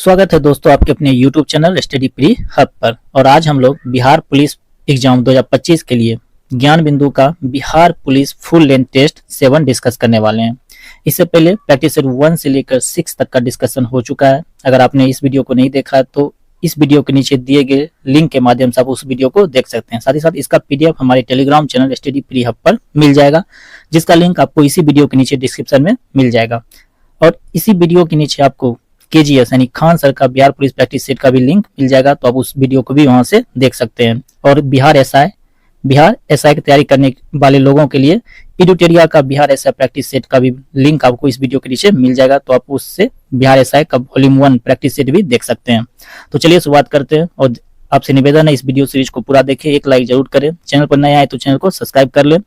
स्वागत है दोस्तों आपके अपने YouTube channel study pre hub पर। और आज हम लोग बिहार पुलिस एग्जाम 2025 के लिए ज्ञान बिंदु का Bihar police full length test 7 discuss करने वाले हैं। इससे पहले प्रैक्टिस सेट 1 से लेकर 6 तक का डिस्कशन हो चुका है। अगर आपने इस वीडियो को नहीं देखा तो इस वीडियो के नीचे दिए गए लिंक के माध्यम से आप उस वीडियो को देख सकते हैं। साथ ही साथ इसका PDF हमारे Telegram channel study pre hub पर मिल जाएगा, जिसका लिंक आपको इसी वीडियो के नीचे डिस्क्रिप्शन में मिल जाएगा। और इसी वीडियो के नीचे आपको KGS यानी खान सर का बिहार पुलिस प्रैक्टिस सेट का भी लिंक मिल जाएगा, तो आप उस वीडियो को भी वहां से देख सकते हैं। और बिहार SI की तैयारी करने वाले लोगों के लिए एडुटेरिया का बिहार SI प्रैक्टिस सेट का भी लिंक आपको इस वीडियो के नीचे मिल जाएगा, तो आप उससे बिहार SI का वॉल्यूम 1 प्रैक्टिस सेट भी देख सकते हैं। तो चलिए शुरुआत करते हैं और आपसे निवेदन है इस वीडियो सीरीज को पूरा देखें, एक लाइक जरूर करें, चैनल पर नए आए तो चैनल को सब्सक्राइब कर लें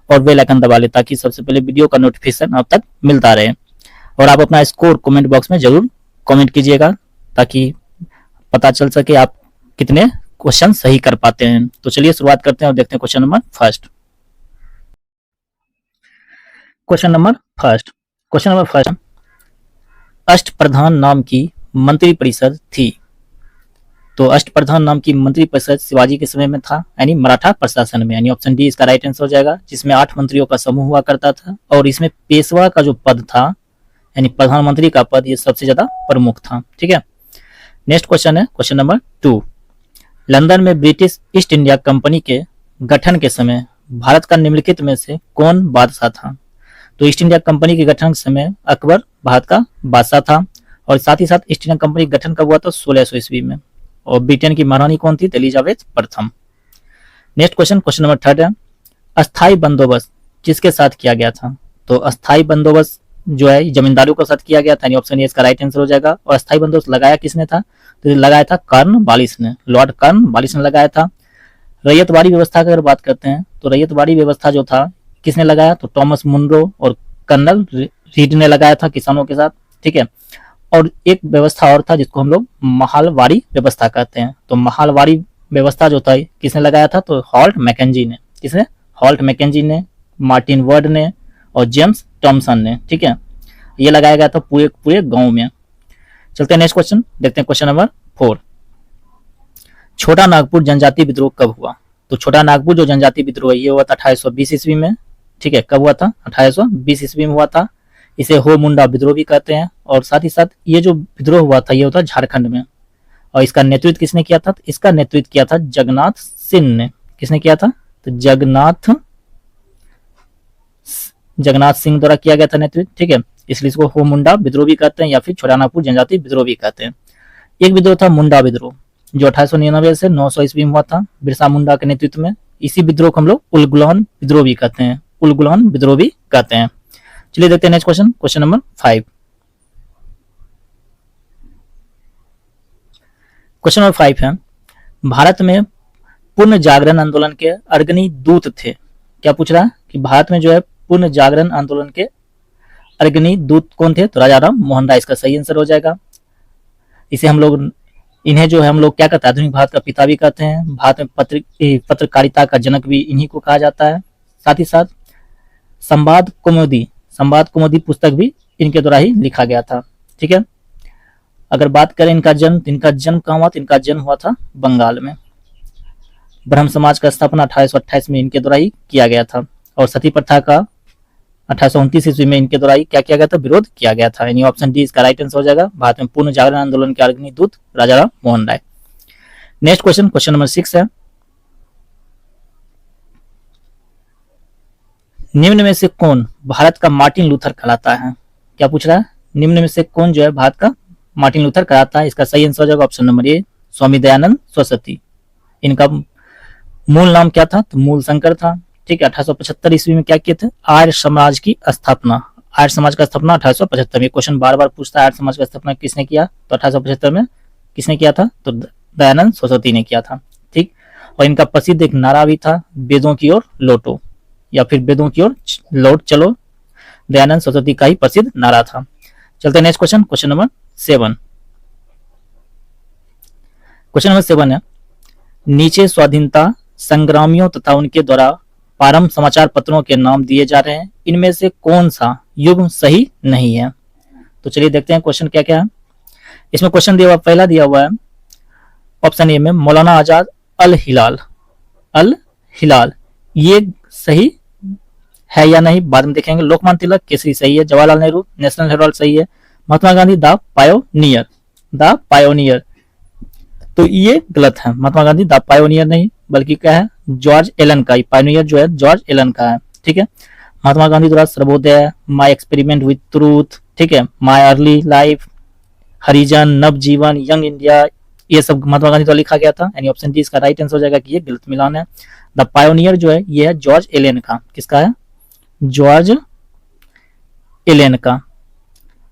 और बेल आइकन दबा लें ताकि सबसे पहले वीडियो का नोटिफिकेशन आप तक मिलता रहे। और आप अपना स्कोर कमेंट बॉक्स में जरूर कमेंट कीजिएगा ताकि पता चल सके आप कितने क्वेश्चन सही कर पाते हैं। तो चलिए शुरुआत करते हैं और देखते हैं question number first. Question number first, अष्टप्रधान नाम की मंत्री परिषद थी। तो अष्टप्रधान नाम की मंत्री परिषद शिवाजी के समय में था, यानी मराठा प्रशासन में, यानी ऑप्शन डी इसका राइट आंसर हो जाएगा, जिसमें 8 मंत्रियों का समूह हुआ करता था। और इसमें पेशवा का जो पद था यानी प्रधानमंत्री का पद, ये सबसे ज्यादा प्रमुख था। ठीक है, नेक्स्ट क्वेश्चन है क्वेश्चन नंबर 2। लंदन में ब्रिटिश ईस्ट इंडिया कंपनी के गठन के समय भारत का निम्नलिखित में से कौन बादशाह था। तो ईस्ट इंडिया कंपनी के गठन के समय अकबर भारत का बादशाह था। और साथ ही साथ ईस्ट इंडिया कंपनी का गठन कब हुआ था? 1600 ईस्वी में। और ब्रिटेन की महारानी कौन थी? एलिजाबेथ प्रथम। नेक्स्ट क्वेश्चन नंबर 3 है, अस्थायी बंदोबस्त किसके साथ किया गया था। तो अस्थायी बंदोबस्त जो है जमींदारों के साथ किया गया था, ऑप्शन ए इसका राइट आंसर हो जाएगा। और अस्थायी बंदोबस्त लगाया किसने था? तो लगाया था कॉर्नवालिस ने, लॉर्ड कॉर्नवालिस ने लगाया था। रैयतवाड़ी व्यवस्था की अगर बात करते हैं तो रैयतवाड़ी व्यवस्था जो था किसने लगाया? तो थॉमस मुनरो और कर्नल रीड ने लगाया था किसानों के साथ। ठीक है, और एक व्यवस्था और था जिसको हम लोग महालवाड़ी व्यवस्था कहते हैं। तो महालवाड़ी व्यवस्था जो था किसने लगाया था? तो हॉल्ट मैकेंजी ने। किसने? हॉल्ट मैकेंजी ने, मार्टिन वर्ड ने और जेम्स टॉमसन ने। ठीक है, ये लगाया गया था पूरे गांव में। चलते हैं नेक्स्ट क्वेश्चन, देखते हैं क्वेश्चन नंबर 4। छोटा नागपुर जनजाति विद्रोह कब हुआ। तो छोटा नागपुर जो जनजाति विद्रोह ये हुआ था 1820 ईस्वी में। ठीक है, कब हुआ था? 1820 ईस्वी में हुआ था। इसे हो मुंडा विद्रोह भी कहते हैं। और साथ ही साथ ये जो विद्रोह हुआ था ये होता झारखंड में। और इसका नेतृत्व किसने किया था? तो इसका नेतृत्व किया था जगन्नाथ सिंह ने। किसने किया था? तो जगन्नाथ सिंह द्वारा किया गया था नेतृत्व। ठीक है, इसलिए इसको हो मुंडा विद्रोह भी कहते हैं या फिर छोटा नागपुर जनजाति विद्रोह भी कहते हैं। एक विद्रोह था मुंडा विद्रोह जो 1899 से 900 ईस्वी में हुआ था बिरसा मुंडा के नेतृत्व में। इसी विद्रोह को हम लोग उलगुलान विद्रोह भी कहते हैं, उलगुलान विद्रोह भी कहते हैं। चलिए देखते हैं next question number 5। Question number 5 है, भारत में पूर्ण जागरण आंदोलन के अग्रणी दूत थे। क्या पूछ रहा है कि भारत में जो है पूर्ण जागरण आंदोलन के अग्रणी दूत कौन थे? तो राजा राम मोहन राय इसका सही आंसर हो जाएगा। इसे हम लोग इन्हें जो है हम लोग क्या कहते हैं? आधुनिक भारत का पिता भी कहते हैं। भारत में पत्रकारिता का जनक भी इन्हीं को कहा जाता है। साथ ही साथ संवाद कौमुदी पुस्तक भी इनके द्वारा ही लिखा गया था। ठीक है, अगर बात करें इनका जन्म कहाँ हुआ? तो इनका जन्म हुआ था बंगाल में। ब्रह्म समाज का स्थापना 1828 में इनके द्वारा ही किया गया था। और सती प्रथा का 1829 ईस्वी में इनके द्वारा ही क्या किया गया था? विरोध किया गया था, यानी ऑप्शन डी इसका राइट आंसर हो जाएगा। भारत में पूर्ण जागरण आंदोलन के अग्रणी दूत राजा Ram Mohan Roy. Next question number 6 है, निम्न में से कौन भारत का मार्टिन लूथर कहलाता है। क्या पूछ रहा है? निम्न में से कौन जो है भारत का मार्टिन लूथर कहलाता है। इसका सही आंसर हो जाएगा option number A Swami Dayanand Saraswati. इनका मूल नाम क्या था? तो मूल शंकर था। ठीक है, 1875 ईस्वी में क्या किए थे? आर्य समाज की स्थापना। आर्य समाज का स्थापना 1875 में। क्वेश्चन बार बार पूछता है आर्य समाज का स्थापना किसने किया? तो 1875 में किसने किया था? तो दयानंद सरस्वती ने किया था। ठीक, और इनका प्रसिद्ध एक नारा भी था, वेदों की ओर लौटो या फिर वेदों की ओर लौट चलो। दयानंद सरस्वती का ही प्रसिद्ध नारा था। चलते हैं next question number 7। Question number 7 है, नीचे स्वाधीनता संग्रामियों तथा उनके द्वारा प्रारंभ समाचार पत्रों के नाम दिए जा रहे हैं, इनमें से कौन सा युग्म सही नहीं है। तो चलिए देखते हैं क्वेश्चन क्या क्या है। इसमें क्वेश्चन दिया हुआ, पहला दिया हुआ है ऑप्शन ए में मौलाना आजाद अल हिलाल, अल हिलाल, ये सही है या नहीं बाद में देखेंगे। लोकमान्य तिलक केसरी सही है, जवाहरलाल नेहरू नेशनल हेराल्ड सही है, Mahatma Gandhi the Pioneer, the Pioneer, तो ये गलत है, महात्मा गांधी द पायोनियर नहीं बल्कि क्या है जॉर्ज एलन का, पायोनियर जो है जॉर्ज एलन का है, ठीक है। महात्मा गांधी द्वारा Sarvodaya, my experiment with truth, ठीक है, my early life, Harijan, Navajivan, young India, ये सब महात्मा गांधी द्वारा लिखा गया था, यानी ऑप्शन डी इसका राइट आंसर हो जाएगा कि ये गलत मिलान है। द पायोनियर जो है ये है जॉर्ज एलेन का, किसका है, जॉर्ज एलेन का,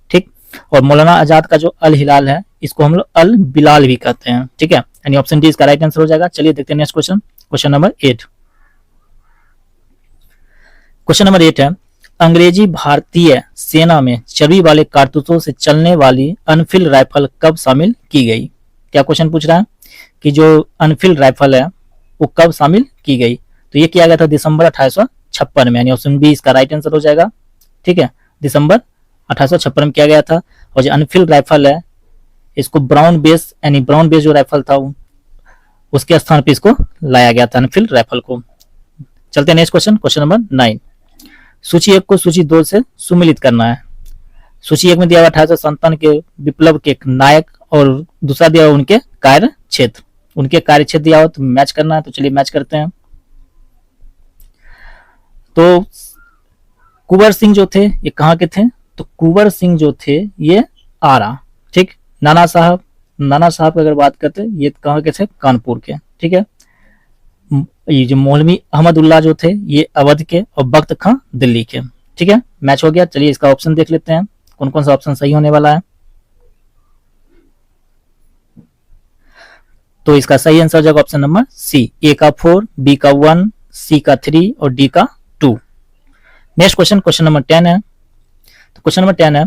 ठीक। और मौलाना आजाद का जो अल हिलाल है इसको हम लोग अल बिलाल भी कहते हैं, ठीक है, यानी ऑप्शन डी इसका राइट आंसर हो जाएगा। चलिए देखते हैं next question, question number 8। Question number 8 है, अंग्रेजी भारतीय सेना में चर्बी वाले कारतूसों से चलने वाली अनफिल्ड राइफल कब शामिल की गई। क्या क्वेश्चन पूछ रहा है कि जो अनफिल्ड राइफल है वो कब शामिल की गई, तो ये किया गया था दिसंबर 1856 में, यानी ऑप्शन बी इसका राइट आंसर हो जाएगा, ठीक है, दिसंबर 1856 में किया गया था। और जो अनफिल्ड राइफल है इसको ब्राउन बेस, यानी ब्राउन बेस जो राइफल था उसके स्थान पे इसको लाया गया था अनफिल्ड राइफल को। चलते हैं नेक्स्ट क्वेश्चन, क्वेश्चन नंबर 9। सूची 1 को सूची 2 से सुमिलित करना है। सूची 1 में दिया हुआ 1857 के विप्लव के नायक और दूसरा दिया हुआ उनके कार्य क्षेत्र, उनके कार्य क्षेत्र दिया हुआ तो मैच करना है, तो चलिए मैच करते हैं। तो कुंवर सिंह जो थे ये कहाँ के थे, तो कुंवर सिंह जो थे ये आरा, ठीक। नाना साहब, नाना साहब की अगर बात करते ये कहाँ के थे, कानपुर के, ठीक है। ये जो मौलवी अहमदुल्लाह जो थे ये अवध के, और बख्त खां दिल्ली के, ठीक है, मैच हो गया। चलिए इसका ऑप्शन देख लेते हैं कौन कौन सा ऑप्शन सही होने वाला है। तो इसका सही आंसर हो जाएगा ऑप्शन नंबर सी, ए का 4, बी का 1, सी का 3 और डी का 2। नेक्स्ट क्वेश्चन, क्वेश्चन नंबर 10 है। तो क्वेश्चन नंबर 10 है,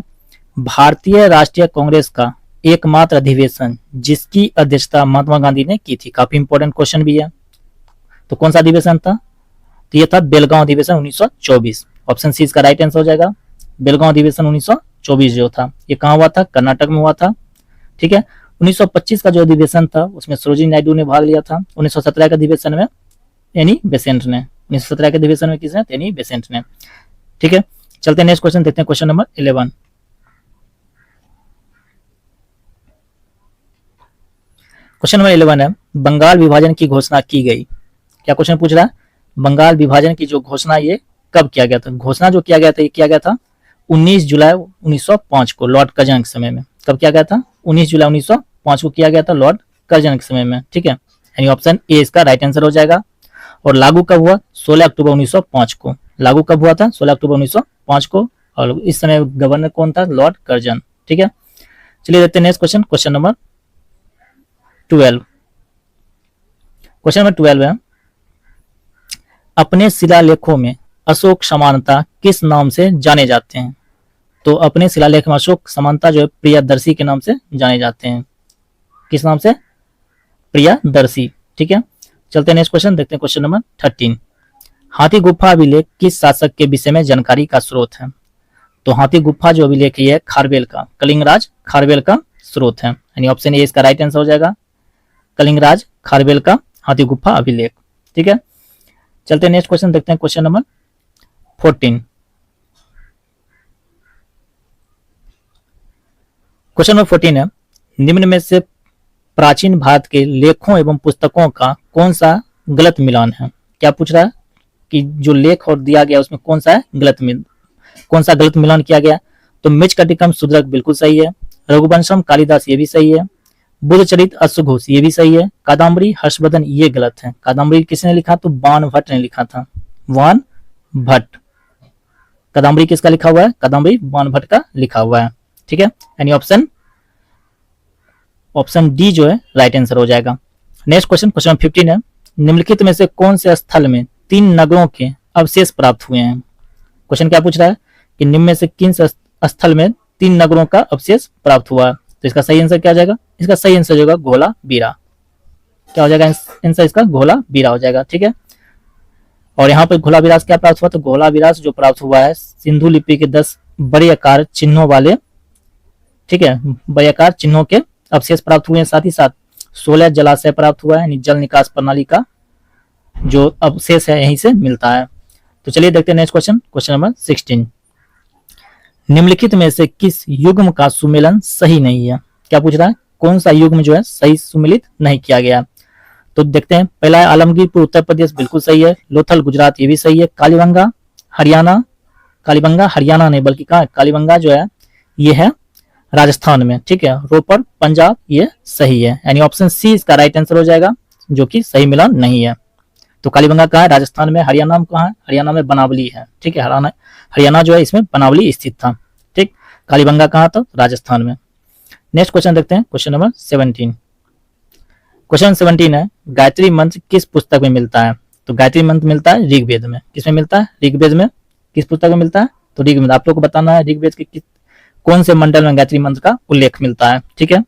भारतीय राष्ट्रीय कांग्रेस का एकमात्र अधिवेशन जिसकी अध्यक्षता महात्मा गांधी ने की थी, काफी इंपॉर्टेंट क्वेश्चन भी है। तो कौन सा अधिवेशन था, तो ये था बेलगांव अधिवेशन 1924, ऑप्शन सी इसका राइट आंसर हो जाएगा। बेलगांव अधिवेशन 1924 जो था ये कहाँ हुआ था, कर्नाटक में हुआ था, ठीक है। 1925 का जो अधिवेशन था उसमें सरोजिनी नायडू ने भाग लिया था। 1917 के अधिवेशन में एनी बेसेंट ने, 1917 के अधिवेशन में किसने, एनी बेसेंट ने, ठीक है। चलते हैं नेक्स्ट क्वेश्चन देखते हैं, क्वेश्चन नंबर 11। क्वेश्चन नंबर 11 है, बंगाल विभाजन की घोषणा की गई। क्या क्वेश्चन पूछ रहा है, बंगाल विभाजन की जो घोषणा ये कब किया गया था, घोषणा जो किया गया था ये किया गया था 19 जुलाई 1905 को लॉर्ड कर्जन के समय में। कब किया गया था, 19 जुलाई 1905 को किया गया था लॉर्ड कर्जन के समय में, ठीक है, यानी ऑप्शन ए इसका राइट आंसर हो जाएगा। और लागू कब हुआ, 16 अक्टूबर 1905 को, लागू कब हुआ था, 16 अक्टूबर 1905 को, और इस समय गवर्नर कौन था, लॉर्ड कर्जन, ठीक है। चलिए देखते हैं next question, question number 12। Question number 12 है, अपने शिलालेखों में अशोक समानता किस नाम से जाने जाते हैं। तो अपने शिलालेख में अशोक समानता जो है प्रियदर्शी के नाम से जाने जाते हैं, किस नाम से, प्रियदर्शी, ठीक है। चलते हैं नेक्स्ट क्वेश्चन देखते हैं, क्वेश्चन नंबर 13। हाथी गुफा अभिलेख किस शासक के विषय में जानकारी का स्रोत है। तो हाथी गुफा जो अभिलेख है खारवेल का, कलिंगराज खारवेल का स्रोत है, यानी ऑप्शन ए इसका राइट आंसर हो जाएगा, कलिंगराज खारवेल का हाथी गुफा अभिलेख, ठीक है। चलते हैं नेक्स्ट क्वेश्चन देखते हैं, क्वेश्चन नंबर 14। क्वेश्चन नंबर 14 है, निम्न में से प्राचीन भारत के लेखों एवं पुस्तकों का कौन सा गलत मिलान है। क्या पूछ रहा है कि जो लेख और दिया गया उसमें कौन सा है कौन सा गलत मिलान किया गया। तो मृच्छकटिकम शूद्रक बिल्कुल सही है, रघुवंशम कालिदास ये भी सही है, बुद्धचरित अश्वघोष ये भी सही है, कादम्बरी हर्षवर्धन ये गलत है। कादम्बरी किसने लिखा, तो बाण भट्ट ने लिखा था, बाण भट्ट। कादम्बरी किसका लिखा हुआ है, कादम्बरी बाण भट्ट का लिखा हुआ है, ठीक है, यानी ऑप्शन डी जो है राइट आंसर हो जाएगा। नेक्स्ट क्वेश्चन, क्वेश्चन 15 है, निम्नलिखित में से कौन से स्थल में 3 नगरों के अवशेष प्राप्त हुए हैं। क्वेश्चन क्या पूछ रहा है कि निम्न में से किन स्थल में 3 नगरों का अवशेष प्राप्त हुआ है। तो इसका सही आंसर क्या हो जाएगा, इसका सही आंसर होगा घोला बीरा। क्या हो जाएगा आंसर इसका, घोला बीरा हो जाएगा, ठीक है। और यहाँ पर घोला विरास क्या प्राप्त हुआ, तो घोला विरास जो प्राप्त हुआ है सिंधु लिपि के 10 बड़े आकार चिन्हों वाले ठीक है, वलयाकार चिन्हों के अवशेष प्राप्त हुए हैं, साथ ही साथ 16 जलाशय प्राप्त हुआ है, यानी जल निकास प्रणाली का जो अवशेष है यहीं से मिलता है। तो चलिए देखते हैं नेक्स्ट क्वेश्चन, क्वेश्चन नंबर 16। निम्नलिखित में से किस युग्म का सुमेलन सही नहीं है? क्या पूछ रहा है, कौन सा युग्म जो है सही सुमेलित नहीं किया गया? तो देखते हैं, पहला है आलमगीरपुर उत्तर प्रदेश, बिल्कुल सही है। लोथल गुजरात, ये भी सही है। कालीबंगा हरियाणा, कालीबंगा हरियाणा नहीं बल्कि कहाँ, कालीबंगा जो है ये है राजस्थान में, ठीक है। रोपर पंजाब, ये सही है, यानी ऑप्शन सी इसका राइट आंसर हो जाएगा, जो कि सही मिलान नहीं है। तो कालीबंगा कहाँ है, राजस्थान में। हरियाणा में कहाँ है, हरियाणा में बनावली है, ठीक है। हरियाणा जो है इसमें बनावली स्थित था, ठीक। कालीबंगा कहाँ था, राजस्थान में। नेक्स्ट क्वेश्चन देखते हैं, क्वेश्चन नंबर 17। क्वेश्चन 17 है, गायत्री मंत्र किस पुस्तक में मिलता है? तो गायत्री मंत्र मिलता है ऋग्वेद में। किसमें मिलता है, ऋग्वेद में। किस पुस्तक में मिलता है, तो ऋग्वेद। आप लोग को बताना है ऋग्वेद के कौन से मंडल में गायत्री मंत्र का उल्लेख मिलता है, ठीक है।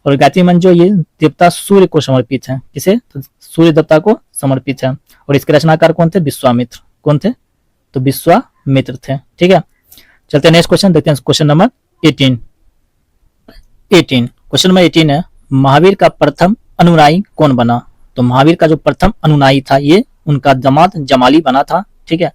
और गायत्री मंत्र जो ये देवता सूर्य को समर्पित है, किसे, तो सूर्य देवता को समर्पित है। और इसके रचनाकार कौन थे, विश्वामित्र। कौन थे, तो विश्वामित्र थे, ठीक है। चलते हैं नेक्स्ट क्वेश्चन देखते हैं, क्वेश्चन नंबर 18। क्वेश्चन नंबर 18 है, महावीर का प्रथम अनुयायी कौन बना? तो महावीर का जो प्रथम अनुयायी था ये उनका दामाद जमाली बना था, ठीक है।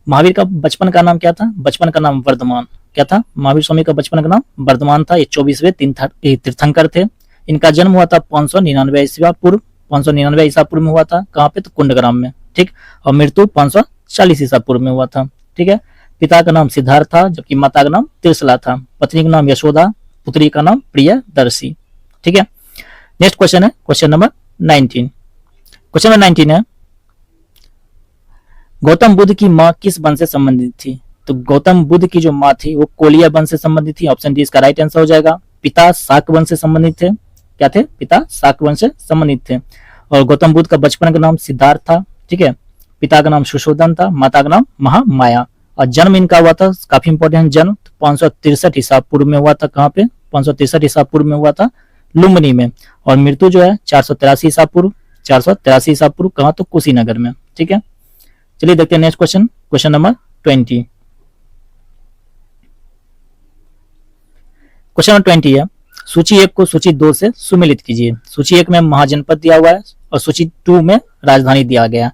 महावीर का बचपन का नाम क्या था, बचपन का नाम वर्धमान। क्या था, महावीर स्वामी का बचपन का नाम वर्धमान था। ये 24वें तीर्थंकर थे। इनका जन्म हुआ था 599 ईसा पूर्व, 599 ईसा पूर्व में हुआ था। कहाँ पे, तो कुंडग्राम में, ठीक। और मृत्यु 540 ईसा पूर्व में हुआ था, ठीक है। पिता का नाम सिद्धार्थ था, जबकि माता का नाम त्रिशला था। पत्नी का नाम यशोदा, पुत्री का नाम प्रियदर्शी, ठीक है। नेक्स्ट क्वेश्चन है, क्वेश्चन नंबर 19। क्वेश्चन नंबर 19 है, गौतम बुद्ध की माँ किस वंश से संबंधित थी? तो गौतम बुद्ध की जो माँ थी वो कोलिया वंश से संबंधित थी। ऑप्शन डी इसका राइट आंसर हो जाएगा। पिता शाक वंश से संबंधित थे। क्या थे, पिता शाक वंश से संबंधित थे। और गौतम बुद्ध का बचपन का नाम सिद्धार्थ था, ठीक है। पिता का नाम सुशोधन था, माता का नाम महामाया। और जन्म इनका हुआ था, काफी इंपॉर्टेंट जन्म, 563 ईसा पूर्व में हुआ था। कहाँ पे, 563 ईसा पूर्व में हुआ था, लुम्बिनी में। और मृत्यु जो है 483 ईसा पूर्व, 483 ईसा पूर्व, कहाँ, तो कुशीनगर में, ठीक है। चलिए देखते हैं next question, question number 20। Question number 20 है, सूची 1 को सूची 2 से सुमेलित कीजिए। सूची 1 में महाजनपद दिया हुआ है और सूची 2 में राजधानी दिया गया।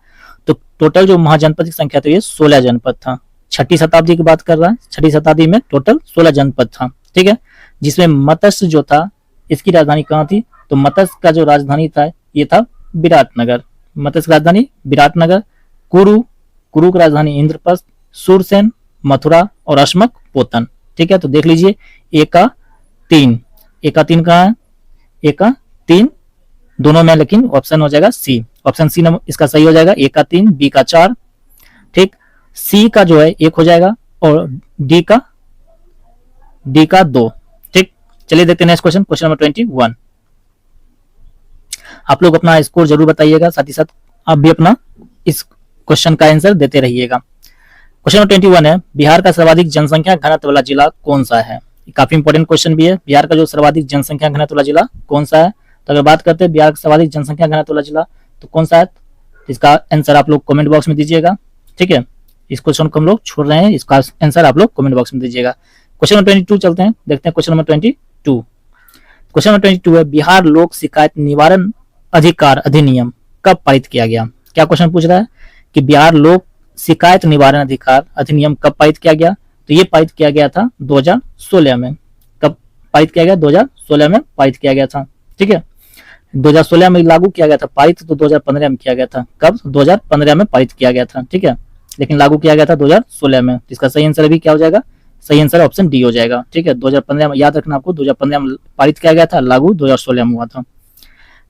तो टोटल जो महाजनपद की संख्या थी ये 16 जनपद था। 6ठी शताब्दी की बात कर रहा है, 6ठी शताब्दी में टोटल 16 जनपद था, ठीक है। जिसमें मत्स्य जो था इसकी राजधानी कहाँ थी, तो मत्स्य का जो राजधानी था ये था विराटनगर। मत्स्य की राजधानी विराटनगर। कुरु की राजधानी इंद्रप्रस्थ, सूरसेन, मथुरा और अश्मक पोतन, ठीक है। तो देख लीजिए एका तीन कहाँ है, एका 3 दोनों में, लेकिन ऑप्शन हो जाएगा सी। ऑप्शन सी इसका सही हो जाएगा। ए का 3, बी का 4, ठीक। सी का जो है 1 हो जाएगा और डी का 2, ठीक। चलिए देखते हैं नेक्स्ट क्वेश्चन, क्वेश्चन नंबर 21। आप लोग अपना स्कोर जरूर बताइएगा, साथ ही साथ आप भी अपना इस क्वेश्चन का आंसर देते रहिएगा। क्वेश्चन नंबर 21 है, बिहार का सर्वाधिक जनसंख्या घनत्व वाला जिला कौन सा है? काफी इंपॉर्टेंट क्वेश्चन भी है। बिहार का जो सर्वाधिक जनसंख्या घनत्व वाला जिला कौन सा है? तो अगर बात करते हैं बिहार का सर्वाधिक जनसंख्या घनत्व वाला जिला तो कौन सा है, इसका आंसर आप लोग कमेंट बॉक्स में दीजिएगा, ठीक है। इस क्वेश्चन को हम लोग छोड़ रहे हैं, इसका आंसर आप लोग कमेंट बॉक्स में दीजिएगा। क्वेश्चन नंबर 22 चलते हैं, देखते हैं क्वेश्चन नंबर 22। क्वेश्चन नंबर 22 है, बिहार लोक शिकायत निवारण अधिकार अधिनियम कब पारित किया गया? क्या क्वेश्चन पूछ रहा है कि बिहार लोक शिकायत निवारण अधिकार अधिनियम कब पारित किया गया? तो ये पारित किया गया था 2016 में। कब पारित किया गया? 2016 में पारित किया गया था, ठीक है। 2016 में लागू किया गया था, पारित तो 2015 में किया गया था। कब? 2015 में पारित किया गया था, ठीक है, लेकिन लागू किया गया था 2016 में। इसका सही आंसर अभी क्या हो जाएगा? सही आंसर ऑप्शन डी हो जाएगा, ठीक है। 2015 में, याद रखना आपको, 2015 में पारित किया गया था, लागू 2016 में हुआ था।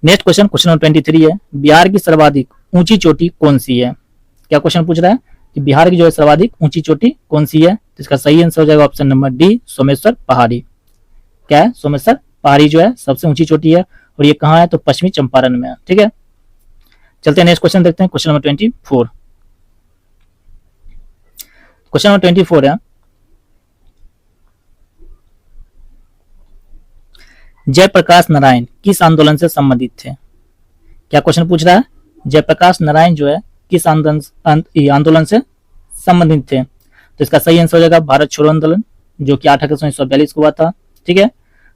नेक्स्ट क्वेश्चन, क्वेश्चन नंबर 23 है, बिहार की सर्वाधिक ऊंची चोटी कौन सी है? क्या क्वेश्चन पूछ रहा है कि बिहार की जो है सर्वाधिक ऊंची चोटी कौन सी है? तो इसका सही आंसर हो जाएगा ऑप्शन नंबर डी, सोमेश्वर पहाड़ी। क्या है? सोमेश्वर पहाड़ी जो है सबसे ऊंची चोटी है और ये कहाँ है? तो पश्चिमी चंपारण में है, ठीक है। चलते हैं नेक्स्ट क्वेश्चन देखते हैं, क्वेश्चन नंबर 24। क्वेश्चन नंबर 24 है, जयप्रकाश नारायण किस आंदोलन से संबंधित थे? क्या क्वेश्चन पूछ रहा है? जयप्रकाश नारायण जो है किस आंदोलन से संबंधित थे? तो इसका सही आंसर हो जाएगा भारत छोड़ो आंदोलन, जो कि 8 अगस्त 1942 को हुआ था, ठीक है।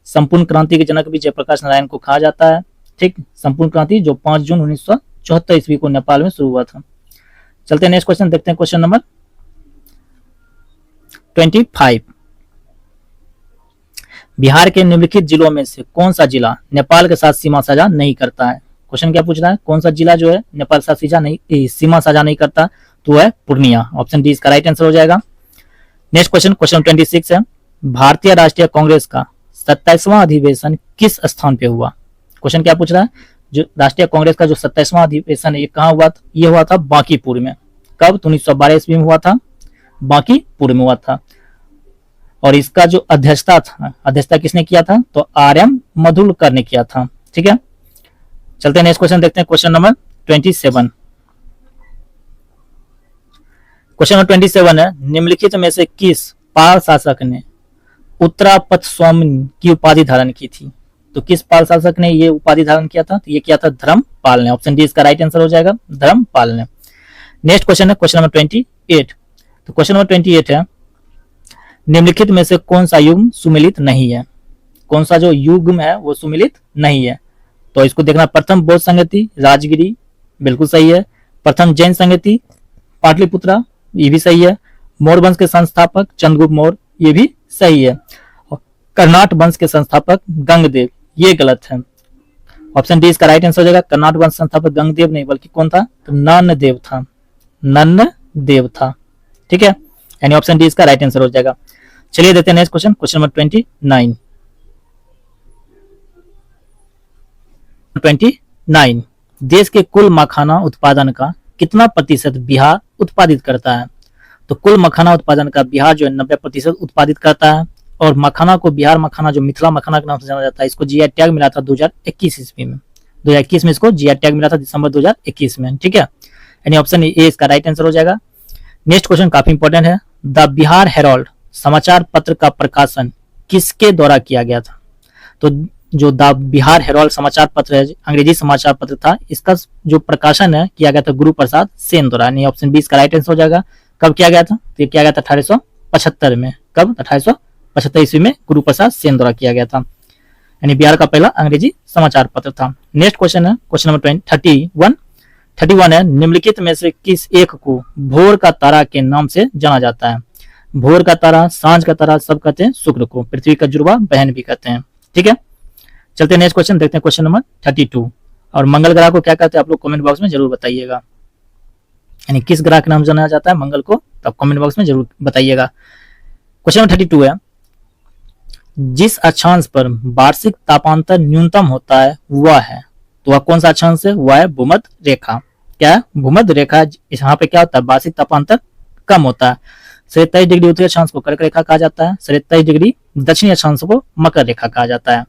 संपूर्ण क्रांति के जनक भी जयप्रकाश नारायण को कहा जाता है। ठीक, संपूर्ण क्रांति जो 5 जून 1974 ईस्वी को नेपाल में शुरू हुआ था। चलते हैं नेक्स्ट क्वेश्चन, देखते हैं क्वेश्चन नंबर 25। बिहार के निम्नलिखित जिलों में से कौन सा जिला नेपाल के साथ सीमा साझा नहीं करता है? क्वेश्चन क्या पूछ रहा है, कौन सा जिला जो है नेपाल के साथ सीमा साझा नहीं करता, तो है पूर्णिया। ऑप्शन डी इसका राइट आंसर हो जाएगा। नेक्स्ट क्वेश्चन, क्वेश्चन 26 है, भारतीय राष्ट्रीय कांग्रेस का 27वां अधिवेशन किस स्थान पे हुआ? क्वेश्चन क्या पूछ रहा है, जो राष्ट्रीय कांग्रेस का जो 27वां अधिवेशन है ये कहाँ हुआ था? ये हुआ था बांकीपुर में। कब? 1912 ईस्वी में हुआ था, बांकीपुर में हुआ था। और इसका जो अध्यक्षता किसने किया था? तो आर.एम. मधुलकर ने किया था। ठीक है, चलते हैं नेक्स्ट क्वेश्चन देखते हैं, क्वेश्चन नंबर 27। क्वेश्चन नंबर 27 है, निम्नलिखित में से किस पाल शासक ने उत्तरापथ स्वामी की उपाधि धारण की थी? तो किस पाल शासक ने ये उपाधि धारण किया था? तो ये किया था धर्मपाल ने। ऑप्शन डी इसका राइट आंसर हो जाएगा, धर्मपाल ने। नेक्स्ट क्वेश्चन है क्वेश्चन नंबर 28। तो क्वेश्चन नंबर 28 है, निम्नलिखित में से कौन सा युग्म सुमेलित नहीं है? कौन सा जो युग्म है वो सुमेलित नहीं है? तो इसको देखना, प्रथम बौद्ध संगति राजगिरी, बिल्कुल सही है। प्रथम जैन संगति पाटलिपुत्रा, ये भी सही है। मौर्य वंश के संस्थापक चंद्रगुप्त मौर्य, ये भी सही है। कर्नाट वंश के संस्थापक गंगदेव, ये गलत है। ऑप्शन डी इसका राइट आंसर हो जाएगा। कर्नाट वंश संस्थापक गंगदेव नहीं बल्कि कौन था? तो नन्नदेव था, नन्नदेव था। ठीक है, यानी ऑप्शन डी इसका राइट आंसर हो जाएगा। चलिए देखते हैं नेक्स्ट क्वेश्चन, क्वेश्चन नंबर 29। 29, देश के कुल मखाना उत्पादन का कितना प्रतिशत बिहार उत्पादित करता है? तो कुल मखाना उत्पादन का बिहार जो है 90% उत्पादित करता है। और मखाना को बिहार मखाना जो मिथिला मखाना के नाम से जाना जाता है, इसको जीआई टैग मिला था 2021 ईस्वी में। 2021 में इसको जीआई टैग मिला था, दिसंबर 2021 में। ठीक है, यानी ऑप्शन ए इसका राइट आंसर हो जाएगा। नेक्स्ट क्वेश्चन काफी इंपॉर्टेंट है, द बिहार हेराल्ड समाचार पत्र का प्रकाशन किसके द्वारा किया गया था? तो जो द बिहार हेराल्ड समाचार पत्र है, अंग्रेजी समाचार पत्र था, इसका जो प्रकाशन है किया गया था गुरु प्रसाद सेन द्वारा। यानी ऑप्शन बी इसका राइट आंसर हो जाएगा। कब किया गया था? तो ये किया गया था 1875 में। कब? 1875 ईस्वी में गुरु प्रसाद सेन द्वारा किया गया था। यानी बिहार का पहला अंग्रेजी समाचार पत्र था। नेक्स्ट क्वेश्चन है क्वेश्चन नंबर 31 है, निम्नलिखित में से किस एक को भोर का तारा के नाम से जाना जाता है? भोर का तारा, सांझ का तारा, सब कहते हैं शुक्र को, पृथ्वी का जुड़वा बहन भी कहते हैं। ठीक है, चलते हैं नेक्स्ट क्वेश्चन देखते हैं, क्वेश्चन नंबर 32। और मंगल ग्रह को क्या कहते हैं आप लोग कमेंट बॉक्स में जरूर बताइएगा। यानी किस ग्रह के नाम जाना जाता है मंगल को, तब कमेंट बॉक्स में जरूर बताइएगा। क्वेश्चन नंबर 32 है, जिस अक्षांश पर वार्षिक तापांतर न्यूनतम होता है वह है, तो वह कौन सा अक्षांश है? वह है भूमध्य रेखा। क्या है? भूमध्य रेखा। यहाँ पे क्या होता है? वार्षिक तापांतर कम होता है। 27 डिग्री उत्तरी अक्षांश को कर्क रेखा कहा जाता है, 27 डिग्री दक्षिणी अक्षांश को मकर रेखा कहा जाता है।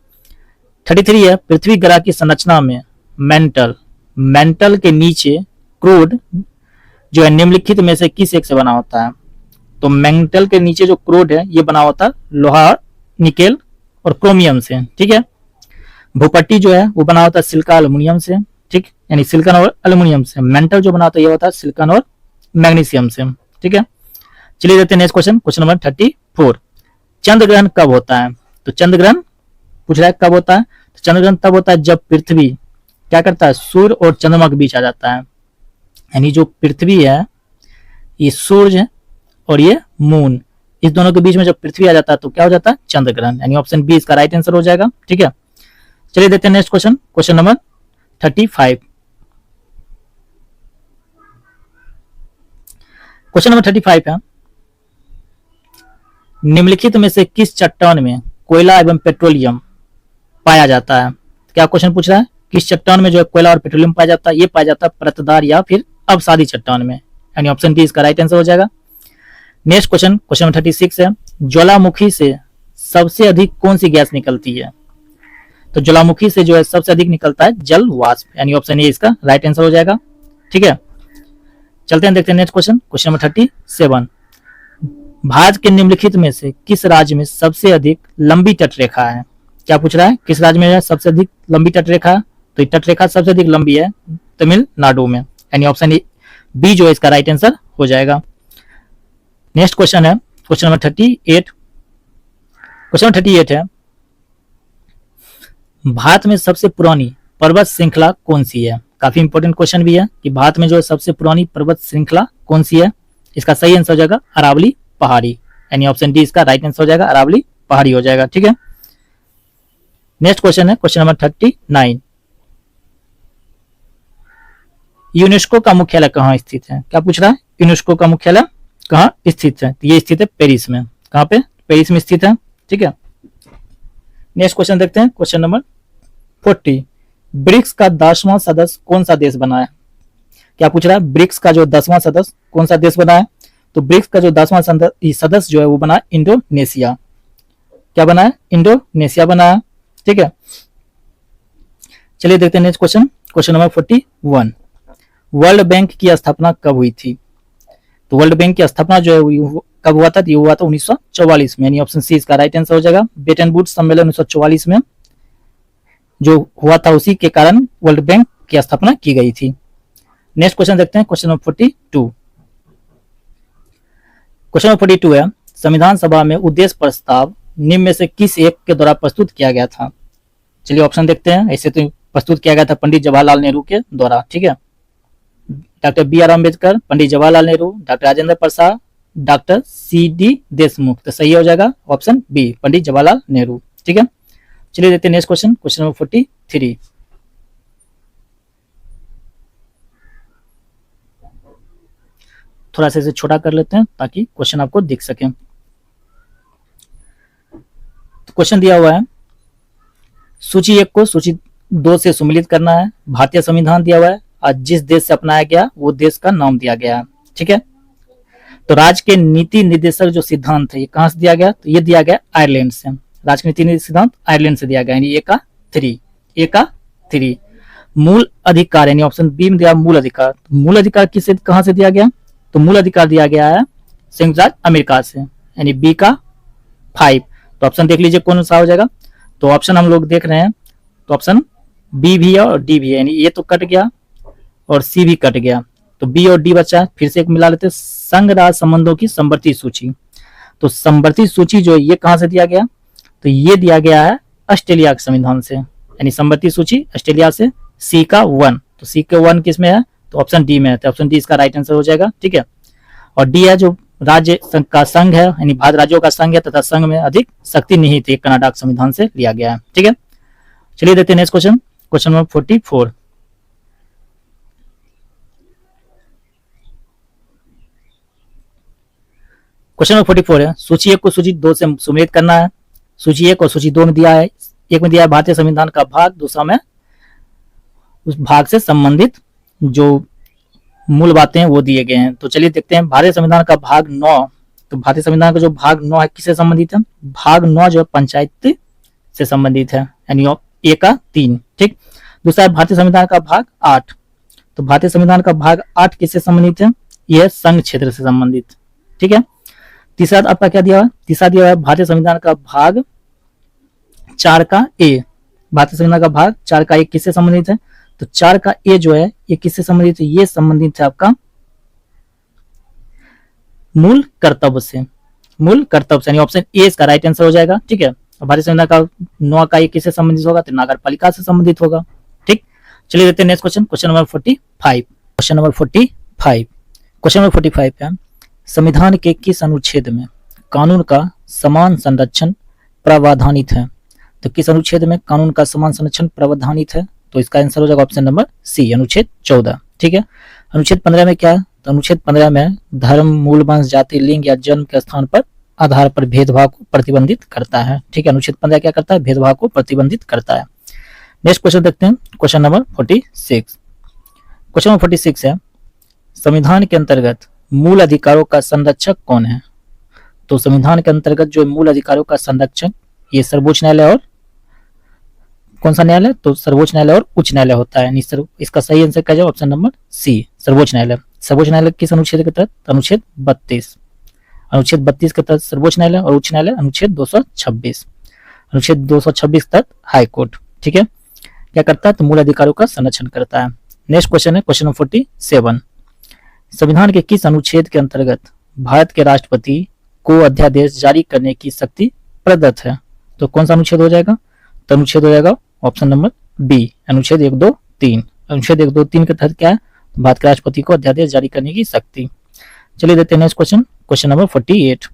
33 है, पृथ्वी ग्रह की संरचना में मेंटल के नीचे क्रूड जो है निम्नलिखित में से किस एक से बना होता है? तो मेंटल के नीचे जो क्रूड है ये बना होता है लोहा, निकेल और क्रोमियम से। ठीक है, भूपट्टी जो है वो बना होता है सिलिका एल्युमिनियम से। ठीक, यानी सिलिकॉन और एल्युमिनियम से। मेंटल जो बना होता है ये होता है सिलिकॉन और मैग्नीशियम से। ठीक है, चलिए देखते हैं नेक्स्ट क्वेश्चन, क्वेश्चन नंबर 34। चंद्र ग्रहण कब होता है? तो चंद्र ग्रहण पूछ रहा है कब होता है? तो चंद्र ग्रहण तब होता है जब पृथ्वी क्या करता है? सूर्य और चंद्रमा के बीच आ जाता है। यानी जो पृथ्वी है, ये सूर्य है और ये मून, इस दोनों के बीच में जब पृथ्वी आ जाता है तो क्या हो जाता है? चंद्र ग्रहण। यानी ऑप्शन बी इसका राइट आंसर हो जाएगा। ठीक है, चलिए देखते हैं next question, question number 35। Question number 35 है, निम्नलिखित में से किस चट्टान में कोयला एवं पेट्रोलियम पाया जाता है? क्या क्वेश्चन पूछ रहा है? किस चट्टान में जो है कोयला और पेट्रोलियम पाया जाता है? ये पाया जाता है परतदार या फिर अवसादी चट्टान में। यानी ऑप्शन डी इसका राइट आंसर हो जाएगा। नेक्स्ट क्वेश्चन, क्वेश्चन नंबर 36 है, ज्वालामुखी से सबसे अधिक कौन सी गैस निकलती है? तो ज्वालामुखी से जो है सबसे अधिक निकलता है जल वाष्प। यानी ऑप्शन ए इसका राइट आंसर हो जाएगा। ठीक है, चलते हैं देखते हैं next question, question number 37। Bharat के निम्नलिखित में से किस राज्य में सबसे अधिक लंबी तटरेखा है? क्या पूछ रहा है? किस राज्य में सबसे अधिक लंबी तटरेखा? तो तटरेखा सबसे अधिक लंबी है तमिलनाडु में। यानी ऑप्शन बी जो है इसका राइट आंसर हो जाएगा। नेक्स्ट क्वेश्चन है क्वेश्चन नंबर 38। क्वेश्चन नंबर 38 है, भारत में सबसे पुरानी पर्वत श्रृंखला कौन सी है? काफी इंपॉर्टेंट क्वेश्चन भी है कि भारत में जो सबसे पुरानी पर्वत श्रृंखला कौन सी है। इसका सही आंसर हो जाएगा अरावली पहाड़ी, यानी ऑप्शन डी इसका राइट आंसर हो जाएगा, अरावली पहाड़ी हो जाएगा। ठीक है, नेक्स्ट क्वेश्चन है क्वेश्चन नंबर 39। यूनेस्को का मुख्यालय कहाँ स्थित है? क्या पूछ रहा है? यूनेस्को का मुख्यालय कहाँ स्थित है? तो ये स्थित है पेरिस में। कहाँ पे? पेरिस में स्थित है। ठीक है, नेक्स्ट क्वेश्चन देखते हैं क्वेश्चन नंबर 40। ब्रिक्स का 10वां सदस्य कौन सा देश बना है? क्या पूछ रहा है? ब्रिक्स का जो 10वां सदस्य कौन सा देश बना है? तो ब्रिक्स का जो 10वां सदस्य जो है वो बना इंडोनेशिया। क्या बना है? इंडोनेशिया बना है। ठीक है, चलिए देखते हैं next question, question number 41। World bank की स्थापना कब हुई थी? तो वर्ल्ड बैंक की स्थापना जो है कब हुआ था? ये हुआ था 1944 में, यानी ऑप्शन सी इसका राइट आंसर हो जाएगा। ब्रेटन वुड्स सम्मेलन 1944 में जो हुआ था, उसी के कारण वर्ल्ड बैंक की स्थापना की गई थी। नेक्स्ट क्वेश्चन देखते हैं क्वेश्चन नंबर 42। क्वेश्चन नंबर 42 है, संविधान सभा में उद्देश्य प्रस्ताव निम्न में से किस एक के द्वारा प्रस्तुत किया गया था? चलिए ऑप्शन देखते हैं। ऐसे तो प्रस्तुत किया गया था पंडित जवाहरलाल नेहरू के द्वारा। ठीक है, doctor B R Ambedkar, Pandit Jawaharlal Nehru, doctor Rajendra Prasad, doctor C D Deshmukh. तो सही हो जाएगा ऑप्शन बी, पंडित जवाहरलाल नेहरू। ठीक है, चलिए देखते हैं नेक्स्ट क्वेश्चन, क्वेश्चन नंबर 43। थोड़ा सा इसे छोटा कर लेते हैं ताकि क्वेश्चन आपको दिख सके। तो क्वेश्चन दिया हुआ है, सूची 1 को सूची 2 से सम्मिलित करना है। भारतीय संविधान दिया हुआ है और जिस देश से अपनाया गया वो देश का नाम दिया गया है। ठीक है, तो राज्य के नीति निर्देशक जो सिद्धांत है ये कहां से दिया गया? तो ये दिया गया आयरलैंड से। राज्य के नीति निर्देशक सिद्धांत आयरलैंड से दिया गया, यानी ए का 3। मूल अधिकार, यानी ऑप्शन बी में दिया मूल अधिकार। मूल अधिकार किसे कहां से दिया गया? तो मूल अधिकार दिया गया है संयुक्त राज्य अमेरिका से, यानी बी का 5। तो ऑप्शन देख लीजिए कौन सा हो जाएगा। तो ऑप्शन हम लोग देख रहे हैं, तो ऑप्शन बी भी है और डी भी है, यानी ये तो कट गया और सी भी कट गया, तो बी और डी बचा। फिर से एक मिला लेते हैं, संघ राज्य संबंधों की समवर्ती सूची। तो समवर्ती सूची जो ये कहां से दिया गया? तो ये दिया गया है ऑस्ट्रेलिया के संविधान से, यानी समवर्ती सूची ऑस्ट्रेलिया से। सी का 1, तो सी का 1 किस में है? तो ऑप्शन डी में है, तो ऑप्शन डी इसका राइट आंसर हो जाएगा। ठीक है, और डी है जो राज्य का संघ है, यानी भारत राज्यों का संघ है तथा संघ में अधिक शक्ति निहित है, कनाडा के संविधान से लिया गया है। ठीक है, चलिए देखते हैं next question, question number 44। Question number 44 है, सूची 1 को सूची 2 से सम्मिलित करना है। सूची 1 और सूची 2 में दिया है, एक में दिया है भारतीय संविधान का भाग, दूसरा में उस भाग से संबंधित जो मूल बातें हैं वो दिए गए हैं। तो चलिए देखते हैं भारतीय संविधान का भाग 9। तो भारतीय संविधान का जो भाग 9 है किससे संबंधित है? भाग 9 जो है पंचायत से संबंधित है, यानी ए का 3। ठीक, दूसरा है भारतीय संविधान का भाग 8। तो भारतीय संविधान का भाग 8 किससे संबंधित है? यह संघ क्षेत्र से संबंधित। ठीक है, तीसरा आपका क्या दिया हुआ? तीसरा दिया हुआ है भारतीय संविधान का भाग 4 का ए। भारतीय संविधान का भाग 4 का ए किससे संबंधित है? तो 4 का ए जो है ये किससे संबंधित है? ये संबंधित है आपका मूल कर्तव्य से। मूल कर्तव्य से, यानी ऑप्शन ए इसका राइट आंसर हो जाएगा। ठीक है, भारतीय संविधान का 9 का ए किससे संबंधित होगा? तो नगर पालिका से संबंधित होगा। ठीक, चलिए देखते हैं next question, question number 45। Question number 45, question number 45 है, संविधान के किस अनुच्छेद में कानून का समान संरक्षण प्रावधानित है? तो किस अनुच्छेद में कानून का समान संरक्षण प्रावधानित है? तो इसका आंसर हो जाएगा ऑप्शन नंबर सी, अनुच्छेद 14। ठीक है, अनुच्छेद 15 में क्या है? तो अनुच्छेद 15 में धर्म, मूल वंश, जाति, लिंग या जन्म के स्थान पर आधार पर भेदभाव को प्रतिबंधित करता है। ठीक है, अनुच्छेद 15 क्या करता है? भेदभाव को प्रतिबंधित करता है। नेक्स्ट क्वेश्चन देखते हैं, क्वेश्चन नंबर 46। क्वेश्चन नंबर 46 है, संविधान के अंतर्गत मूल अधिकारों का संरक्षक कौन है? तो संविधान के अंतर्गत जो मूल अधिकारों का संरक्षक ये सर्वोच्च न्यायालय और कौन सा न्यायालय? तो सर्वोच्च न्यायालय और उच्च न्यायालय होता है। इसका सही आंसर क्या जाए? ऑप्शन नंबर सी, सर्वोच्च न्यायालय। सर्वोच्च न्यायालय किस अनुच्छेद के तहत? अनुच्छेद 32। अनुच्छेद 32 के तहत सर्वोच्च न्यायालय और उच्च न्यायालय अनुच्छेद 226। अनुच्छेद 226 के तहत हाई कोर्ट। ठीक है, क्या करता है? तो मूल अधिकारों का संरक्षण करता है। नेक्स्ट क्वेश्चन है क्वेश्चन नंबर 47। संविधान के किस अनुच्छेद के अंतर्गत भारत के राष्ट्रपति को अध्यादेश जारी करने की शक्ति प्रदत्त है? तो कौन सा अनुच्छेद हो जाएगा? तो अनुच्छेद हो जाएगा ऑप्शन नंबर बी, अनुच्छेद 123। अनुच्छेद 123 के तहत क्या है? भारत के राष्ट्रपति को अध्यादेश जारी करने की शक्ति। चलिए देखते हैं next question, question number 48।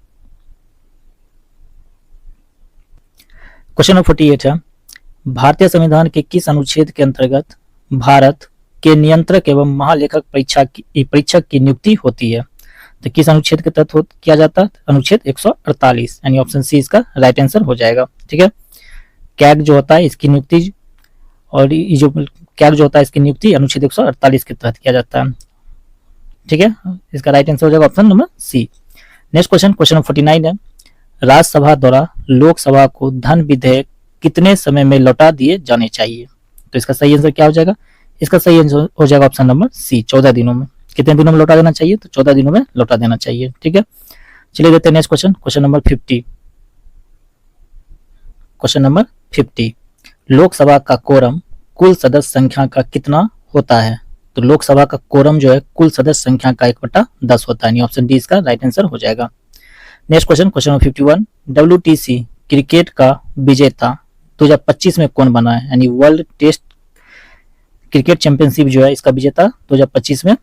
Question number 48 है, भारतीय संविधान के किस अनुच्छेद के अंतर्गत भारत के नियंत्रक एवं महालेखक परीक्षक की नियुक्ति होती है? तो किस अनुच्छेद के तहत किया जाता है? अनुच्छेद 148, यानी ऑप्शन सी इसका राइट आंसर हो जाएगा। ठीक है, कैग जो होता है इसकी नियुक्ति, और ये जो कैग जो होता है इसकी नियुक्ति अनुच्छेद 148 के तहत किया जाता है। ठीक है, इसका राइट आंसर हो जाएगा option number C. Next question, question number 49 है, राज्यसभा द्वारा लोकसभा को धन विधेयक कितने समय में लौटा दिए जाने चाहिए? तो इसका सही आंसर क्या हो जाएगा? इसका सही आंसर हो जाएगा ऑप्शन नंबर सी, 14 दिनों में। कितने दिनों में लौटा देना चाहिए? तो 14 दिनों में लौटा देना चाहिए। ठीक है, चलिए देखते हैं next question, question number 50। Question number 50, Lok Sabha का कोरम कुल सदस्य संख्या का कितना होता है? तो लोकसभा का कोरम जो है कुल सदस्य संख्या का 1/10 होता है, ऑप्शन डी इसका राइट आंसर हो जाएगा। Next question, question number 51, WTC cricket का विजेता 2025 में कौन बना है? यानी वर्ल्ड टेस्ट क्रिकेट चैंपियनशिप जो है इसका विजेता 2025 में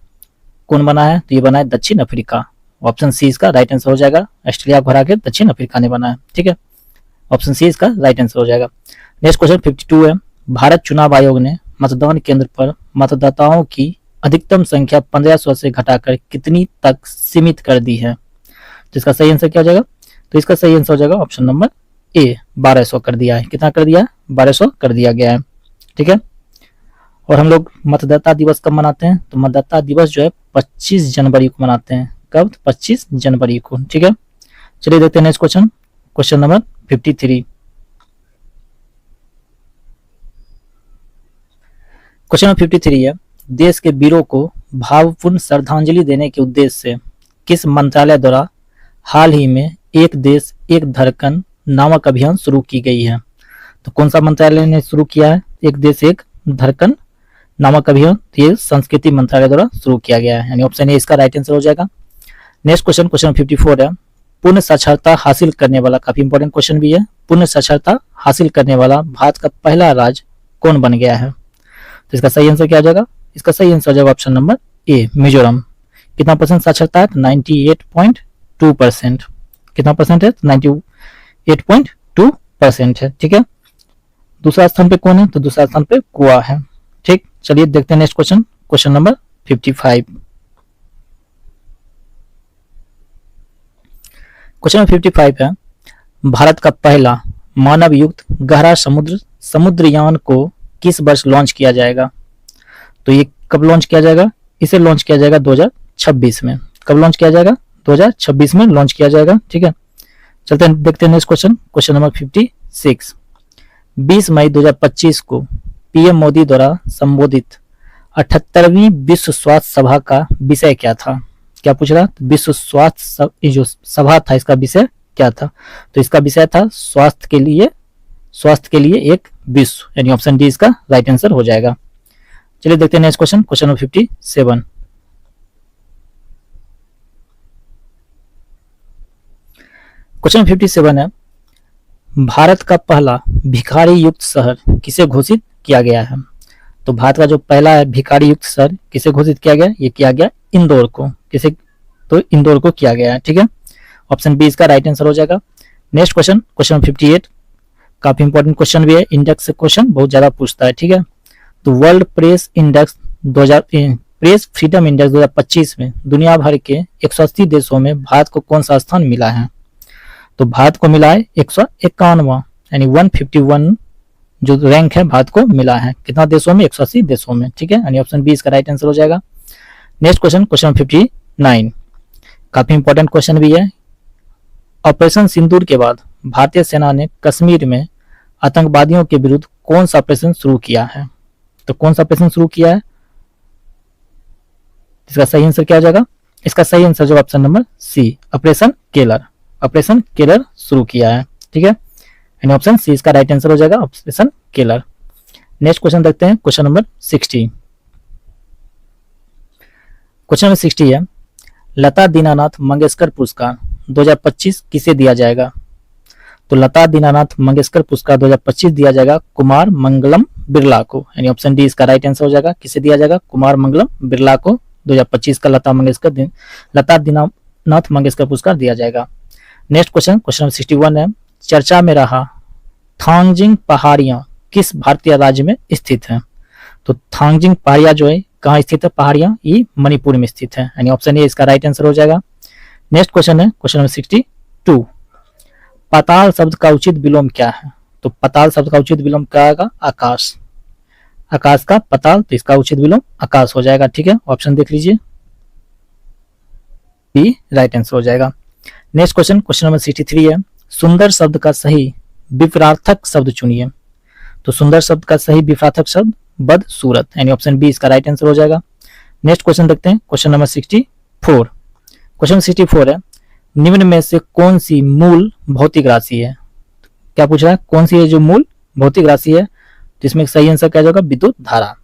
कौन बना है? तो ये बना है दक्षिण अफ्रीका। ऑप्शन सी इसका राइट आंसर हो जाएगा। ऑस्ट्रेलिया को हरा के दक्षिण अफ्रीका ने बना है। ठीक है, ऑप्शन सी इसका राइट आंसर हो जाएगा। नेक्स्ट क्वेश्चन 52 है, भारत चुनाव आयोग ने मतदान केंद्र पर मतदाताओं की अधिकतम संख्या 1500 से घटाकर कितनी तक सीमित कर दी है? तो इसका सही आंसर क्या हो जाएगा? तो इसका सही आंसर हो जाएगा ऑप्शन नंबर ए, 1200 कर दिया है। कितना कर दिया है? 1200 कर दिया गया है। ठीक है, और हम लोग मतदाता दिवस कब मनाते हैं? तो मतदाता दिवस जो है 25 जनवरी को मनाते हैं। कब? 25 जनवरी को। ठीक है, चलिए देखते हैं next question, question number 53। Question number 53 है, देश के वीरों को भावपूर्ण श्रद्धांजलि देने के उद्देश्य से किस मंत्रालय द्वारा हाल ही में एक देश एक धड़कन नामक अभियान शुरू की गई है? तो कौन सा मंत्रालय ने शुरू किया है एक देश एक धड़कन नामक अभियान? ये संस्कृति मंत्रालय द्वारा शुरू किया गया है, यानी ऑप्शन ए इसका राइट आंसर हो जाएगा। नेक्स्ट क्वेश्चन, क्वेश्चन 54 है, पूर्ण साक्षरता हासिल करने वाला, काफी इंपॉर्टेंट क्वेश्चन भी है, पूर्ण साक्षरता हासिल करने वाला भारत का पहला राज्य कौन बन गया है? तो इसका सही आंसर क्या हो जाएगा? इसका सही आंसर हो जाएगा ऑप्शन नंबर ए, मिजोरम। कितना परसेंट साक्षरता है? 98.2%। कितना परसेंट है? 98.2% है। ठीक है, दूसरा स्थान पे कौन है? तो दूसरा स्थान पे गोवा है। ठीक, चलिए देखते हैं next question, question number 55। Question number 55 है, भारत का पहला मानव युक्त गहरा समुद्रयान को किस वर्ष लॉन्च किया जाएगा? तो ये कब लॉन्च किया जाएगा? इसे लॉन्च किया जाएगा 2026 में। कब लॉन्च किया जाएगा? 2026 में लॉन्च किया जाएगा। ठीक है, चलते हैं देखते हैं नेक्स्ट क्वेश्चन, क्वेश्चन नंबर 56। 20 मई 2025 को पीएम मोदी द्वारा संबोधित 78वीं विश्व स्वास्थ्य सभा का विषय क्या था? क्या पूछ रहा? विश्व स्वास्थ्य जो सभा था इसका विषय क्या था? तो इसका विषय था स्वास्थ्य के लिए एक विश्व, यानी ऑप्शन डी इसका राइट आंसर हो जाएगा। चलिए देखते हैं next question, question number 57। Question 57 है, भारत का पहला भिखारी युक्त शहर किसे घोषित किया गया है? तो भारत का जो पहला है भिखारी युक्त शहर किसे घोषित किया गया? ये किया गया इंदौर को। किसे? तो इंदौर को किया गया है। ठीक है, ऑप्शन बी इसका राइट आंसर हो जाएगा। नेक्स्ट क्वेश्चन, क्वेश्चन 58, काफी इंपॉर्टेंट क्वेश्चन भी है, इंडेक्स से क्वेश्चन बहुत ज्यादा पूछता है। ठीक है, तो world press index 2000 press freedom index 2025 में दुनिया भर के 180 देशों में भारत को कौन सा स्थान मिला है? तो भारत को मिला है 151वां, यानी 151 जो रैंक है भारत को मिला है। कितना देशों में? 180 देशों में। ठीक है, यानी ऑप्शन बी इसका राइट आंसर हो जाएगा। नेक्स्ट क्वेश्चन, क्वेश्चन 59, काफी इंपॉर्टेंट क्वेश्चन भी है। ऑपरेशन सिंदूर के बाद भारतीय सेना ने कश्मीर में आतंकवादियों के विरुद्ध कौन सा ऑपरेशन शुरू किया है? तो कौन सा ऑपरेशन शुरू किया है? इसका सही आंसर क्या हो जाएगा? इसका सही आंसर जो option number C, operation Keller. Operation Keller शुरू किया है। ठीक है, यानी ऑप्शन सी इसका राइट आंसर हो जाएगा, ऑपरेशन केलर। नेक्स्ट क्वेश्चन देखते हैं, क्वेश्चन नंबर 60। क्वेश्चन नंबर 60 है, लता दीनानाथ मंगेशकर पुरस्कार 2025 किसे दिया जाएगा? तो लता दीनानाथ मंगेशकर पुरस्कार 2025 दिया जाएगा कुमार मंगलम बिरला को, यानी ऑप्शन डी इसका राइट आंसर हो जाएगा। किसे दिया जाएगा? कुमार मंगलम बिरला को 2025 का लता दीनानाथ मंगेशकर पुरस्कार दिया जाएगा। नेक्स्ट क्वेश्चन, क्वेश्चन नंबर 61 है, चर्चा में रहा थांगजिंग पहाड़ियां किस भारतीय राज्य में स्थित है? तो थांगजिंग पहाड़ियां जो है कहाँ स्थित है? पहाड़ियां ये मणिपुर में स्थित है, यानी ऑप्शन ए इसका राइट आंसर हो जाएगा। नेक्स्ट क्वेश्चन है क्वेश्चन नंबर 62, पाताल शब्द का उचित विलोम क्या है? तो पाताल शब्द का उचित विलोम क्या आएगा? आकाश। आकाश का पाताल, तो इसका उचित विलोम आकाश हो जाएगा। ठीक है, ऑप्शन देख लीजिए, बी राइट आंसर हो जाएगा। नेक्स्ट क्वेश्चन, क्वेश्चन नंबर 63 है, सुंदर शब्द का सही विपरार्थक शब्द चुनिए। तो सुंदर शब्द का सही विपरार्थक शब्द बदसूरत, यानी ऑप्शन बी इसका राइट आंसर हो जाएगा। नेक्स्ट क्वेश्चन देखते हैं, क्वेश्चन नंबर 64। क्वेश्चन 64 है, निम्न में से कौन सी मूल भौतिक राशि है? क्या पूछ रहा है? कौन सी है जो मूल भौतिक राशि है? तो इसमें सही आंसर क्या होगा? विद्युत धारा।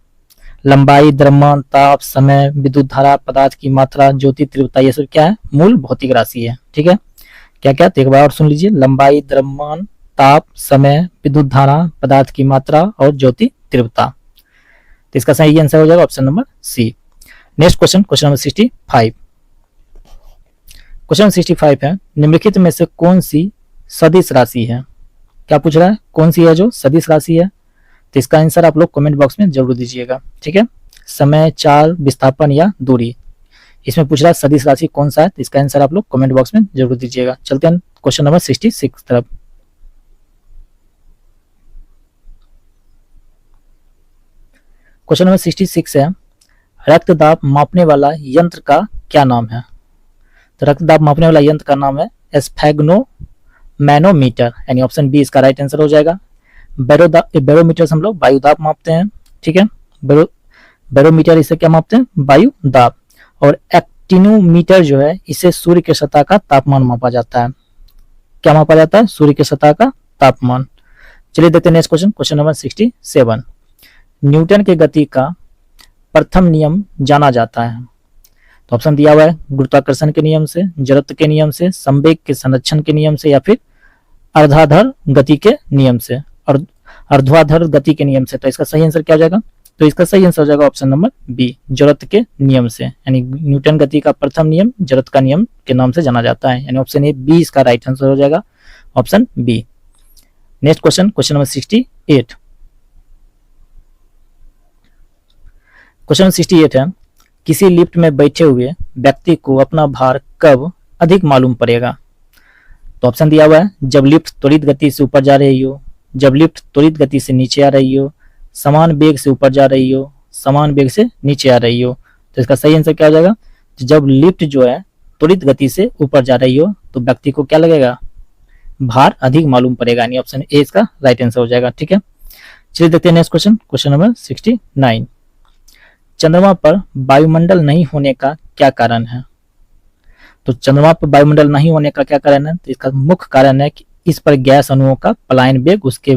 लंबाई, द्रव्यमान, ताप, समय, विद्युत धारा, पदार्थ की मात्रा, ज्योति तीव्रता, ये सब क्या है? मूल भौतिक राशि है। ठीक है, क्या क्या? तो एक बार और सुन लीजिए, लंबाई, द्रव्यमान, ताप, समय, विद्युत धारा, पदार्थ की मात्रा और ज्योति तीव्रता। तो इसका सही आंसर हो जाएगा option number C. Next question, question number 65। Question 65 है, निम्नलिखित में से कौन सी सदिश राशि है? क्या पूछ रहा है? कौन सी है जो सदिश राशि है? तो इसका आंसर आप लोग कमेंट बॉक्स में जरूर दीजिएगा। ठीक है, समय, चाल, विस्थापन या दूरी, इसमें पूछ रहा है सदिश राशि कौन सा है? तो इसका आंसर आप लोग कमेंट बॉक्स में जरूर दीजिएगा। चलते हैं क्वेश्चन नंबर 66 तरफ। क्वेश्चन नंबर 66 है, रक्तदाब मापने वाला यंत्र का क्या नाम है? तो रक्तदाब मापने वाला यंत्र का नाम है स्फेग्नोमैनोमीटर, यानी ऑप्शन बी इसका राइट आंसर हो जाएगा। बैरोमीटर से हम लोग वायु दाब मापते हैं। ठीक है, बैरोमीटर इसे क्या मापते हैं? वायु दाब। और एक्टिनोमीटर जो है इसे सूर्य के सतह का तापमान मापा जाता है। क्या मापा जाता है? सूर्य के सतह का तापमान। चलिए देखते हैं next question, question number 67। Newton के गति का प्रथम नियम जाना जाता है। तो ऑप्शन दिया हुआ है, गुरुत्वाकर्षण के नियम से, जड़त्व के नियम से, संवेग के संरक्षण के नियम से, या फिर अर्धाधर गति के नियम से और अर्ध्वाधर गति के नियम से। तो इसका सही आंसर क्या हो जाएगा? तो इसका सही आंसर हो जाएगा ऑप्शन नंबर बी, जड़त्व के नियम से, यानी न्यूटन गति का प्रथम नियम जड़त्व का नियम के नाम से जाना जाता है, यानी ऑप्शन ए बी इसका राइट आंसर हो जाएगा, option B. Next question, question number 68। Question 68 है, किसी लिफ्ट में बैठे हुए व्यक्ति को अपना भार कब अधिक मालूम पड़ेगा? तो ऑप्शन दिया हुआ है, जब लिफ्ट त्वरित गति से ऊपर जा रही हो, जब लिफ्ट त्वरित गति से नीचे आ रही हो, समान वेग से ऊपर जा रही हो, समान वेग से नीचे आ रही हो। तो इसका सही आंसर क्या हो जाएगा? तो जब लिफ्ट जो है त्वरित गति से ऊपर जा रही हो तो व्यक्ति को क्या लगेगा? भार अधिक मालूम पड़ेगा, यानी ऑप्शन ए इसका राइट आंसर हो जाएगा। ठीक है, चलिए देखते हैं नेक्स्ट क्वेश्चन, क्वेश्चन नंबर 69। चंद्रमा पर वायुमंडल नहीं होने का क्या कारण है? तो चंद्रमा पर वायुमंडल नहीं होने का क्या कारण है? तो इसका मुख्य कारण है कि इस पर गैस अणुओं का पलायन वेग उसके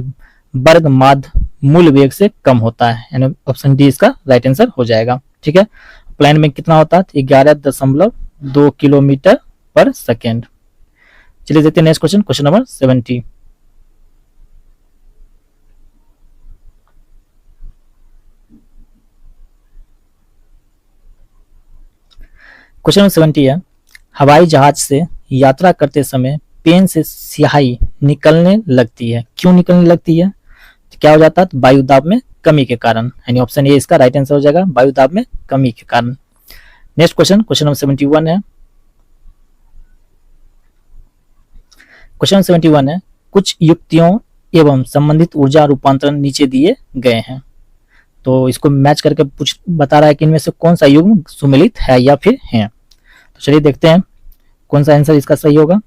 वर्ग माध्य मूल वेग से कम होता है, यानी ऑप्शन डी इसका राइट आंसर हो जाएगा। ठीक है, पलायन वेग कितना होता है? 11.2 किलोमीटर पर सेकेंड। चलिए देखते हैं next question, question number 70। Question number 70 है, हवाई जहाज से यात्रा करते समय पेन से स्याही निकलने लगती है, क्यों निकलने लगती है? तो क्या हो जाता है? वायु दाब में कमी के कारण, यानी ऑप्शन ए इसका राइट आंसर हो जाएगा, वायु दाब में कमी के कारण। नेक्स्ट क्वेश्चन, क्वेश्चन नंबर 71 है। क्वेश्चन 71 है, कुछ युक्तियों एवं संबंधित ऊर्जा रूपांतरण नीचे दिए गए हैं। तो इसको मैच करके बता रहा है कि इनमें से कौन सा युग्म सुमेलित है या फिर है। तो चलिए देखते हैं कौन सा आंसर इसका सही होगा।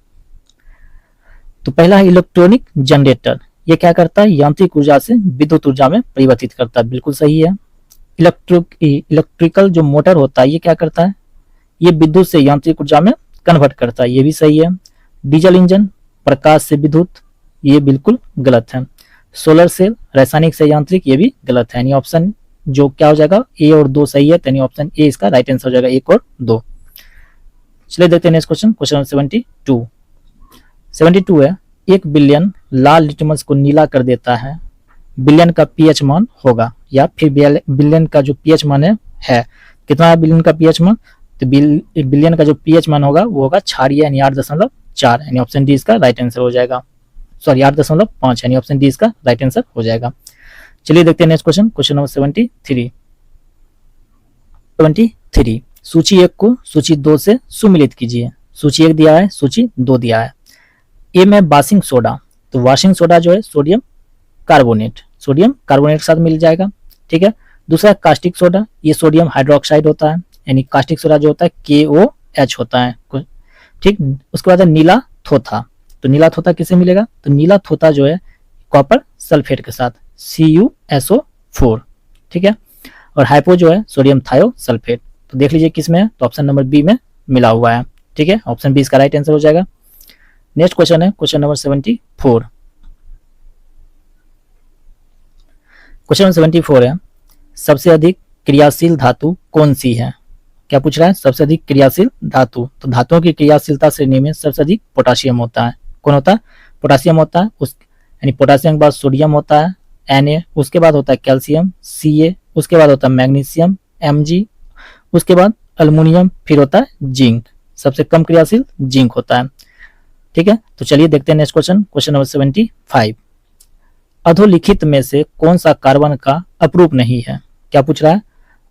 तो पहला है इलेक्ट्रॉनिक जनरेटर, ये क्या करता है? यांत्रिक ऊर्जा से विद्युत ऊर्जा में परिवर्तित करता है, बिल्कुल सही है। इलेक्ट्रिकल जो मोटर होता है ये क्या करता है? ये विद्युत से यांत्रिक ऊर्जा में कन्वर्ट करता है, ये भी सही है। डीजल इंजन प्रकाश से विद्युत, ये बिल्कुल गलत है। सोलर सेल रासायनिक से यांत्रिक, ये भी गलत है, यानी ऑप्शन जो क्या हो जाएगा? ए और 2 सही है, यानी ऑप्शन ए इसका राइट आंसर हो जाएगा, 1 और 2। चलिए देखते हैं नेक्स्ट क्वेश्चन, क्वेश्चन 72 है, 1 बिलियन लाल लिटमस को नीला कर देता है, बिलियन का पीएच मान होगा, या फिर बिलियन का जो पीएच मान है कितना है बिलियन का पीएच मान, तो बिलियन का जो पीएच मान होगा वो होगा क्षारीय यानी 8.4, यानी ऑप्शन डी इसका राइट आंसर हो जाएगा। सॉरी 8.5, यानी ऑप्शन डी इसका राइट आंसर हो जाएगा। चलिए देखते हैं नेक्स्ट क्वेश्चन, क्वेश्चन नंबर 73। सूची 1 को सूची 2 से सुमिलित कीजिए। सूची 1 दिया है, सूची 2 दिया है। ए में वाशिंग सोडा, तो वाशिंग सोडा जो है सोडियम कार्बोनेट के साथ मिल जाएगा, ठीक है। दूसरा कास्टिक सोडा, ये सोडियम हाइड्रोक्साइड होता है, यानी कास्टिक सोडा जो होता है KOH होता है, ठीक। उसके बाद नीला थोथा, तो नीला थोथा किससे मिलेगा, तो नीला थोथा जो है कॉपर सल्फेट के साथ CuSO4, ठीक है। और हाइपो जो है सोडियम थायो सल्फेट, तो देख लीजिए किस में है, तो ऑप्शन नंबर बी में मिला हुआ है, ठीक है। ऑप्शन बी इसका राइट आंसर हो जाएगा। नेक्स्ट क्वेश्चन है क्वेश्चन नंबर 74। क्वेश्चन नंबर 74 है, सबसे अधिक क्रियाशील धातु कौन सी है। क्या पूछ रहा है, सबसे अधिक क्रियाशील धातु, तो धातुओं की क्रियाशीलता श्रेणी में सबसे अधिक पोटासियम होता है। कौन होता है, पोटासियम होता है, उस यानी पोटासियम के बाद सोडियम होता है Na, उसके बाद होता है कैल्शियम Ca, उसके बाद होता है मैग्नीशियम Mg, उसके बाद अल्युमिनियम, फिर होता है जिंक। सबसे कम क्रियाशील जिंक होता है, ठीक है। तो चलिए देखते हैं नेक्स्ट क्वेश्चन, क्वेश्चन नंबर 75। अधोलिखित में से कौन सा कार्बन का अपरूप नहीं है। क्या पूछ रहा है,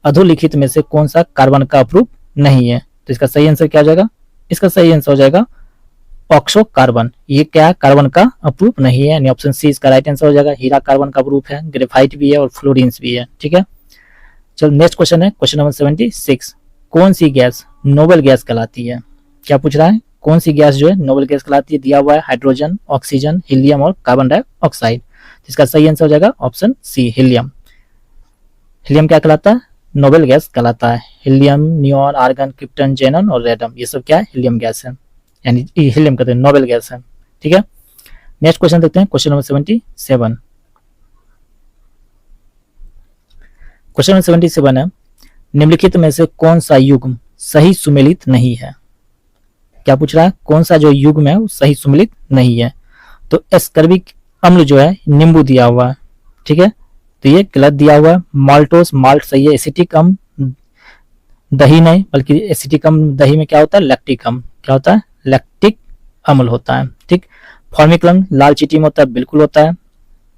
अधोलिखित में से कौन सा कार्बन का अपरूप नहीं है, तो इसका सही आंसर क्या हो जाएगा, इसका सही आंसर हो जाएगा ऑक्सो कार्बन। ये क्या कार्बन का अपरूप नहीं है, यानी ऑप्शन सी इसका राइट आंसर हो जाएगा। हीरा कार्बन का अपरूप है, ग्रेफाइट भी है और फ्लोरीन्स भी है, ठीक है। चलो नेक्स्ट क्वेश्चन है क्वेश्चन नंबर 76। कौन सी गैस नोबल गैस कहलाती है। क्या पूछ रहा है, कौन सी गैस जो है नोबल गैस कहलाती है। दिया हुआ है हाइड्रोजन, ऑक्सीजन, हीलियम और कार्बन डाइऑक्साइड। इसका सही आंसर हो जाएगा ऑप्शन सी हीलियम। हीलियम क्या कहलाता है, नोबल गैस कहलाता है। हीलियम, नियॉन, आर्गन, क्रिप्टन, जेनन और रेडम, ये सब क्या है, हीलियम गैस है, यानी हीलियम कहते हैं, नोबल गैस है, ठीक है। नेक्स्ट क्वेश्चन देखते हैं क्वेश्चन नंबर 77। क्वेश्चन नंबर 77 है, निम्नलिखित में से कौन सा युग्म सही सुमेलित नहीं है। क्या पूछ रहा है, कौन सा जो युग्म है वो सही सुमेलित नहीं है, तो एस्कर्बिक अम्ल जो है नींबू दिया हुआ है, ठीक है, तो ये गलत दिया हुआ है। माल्टोस, माल्ट सही है। एसिटिक अम्ल दही नहीं, बल्कि एसिटिक अम्ल दही में क्या होता है, लैक्टिक अम्ल, क्या होता है, लैक्टिक अम्ल होता है, ठीक। फॉर्मिक अम्ल लाल चीटी में होता है, बिल्कुल होता है,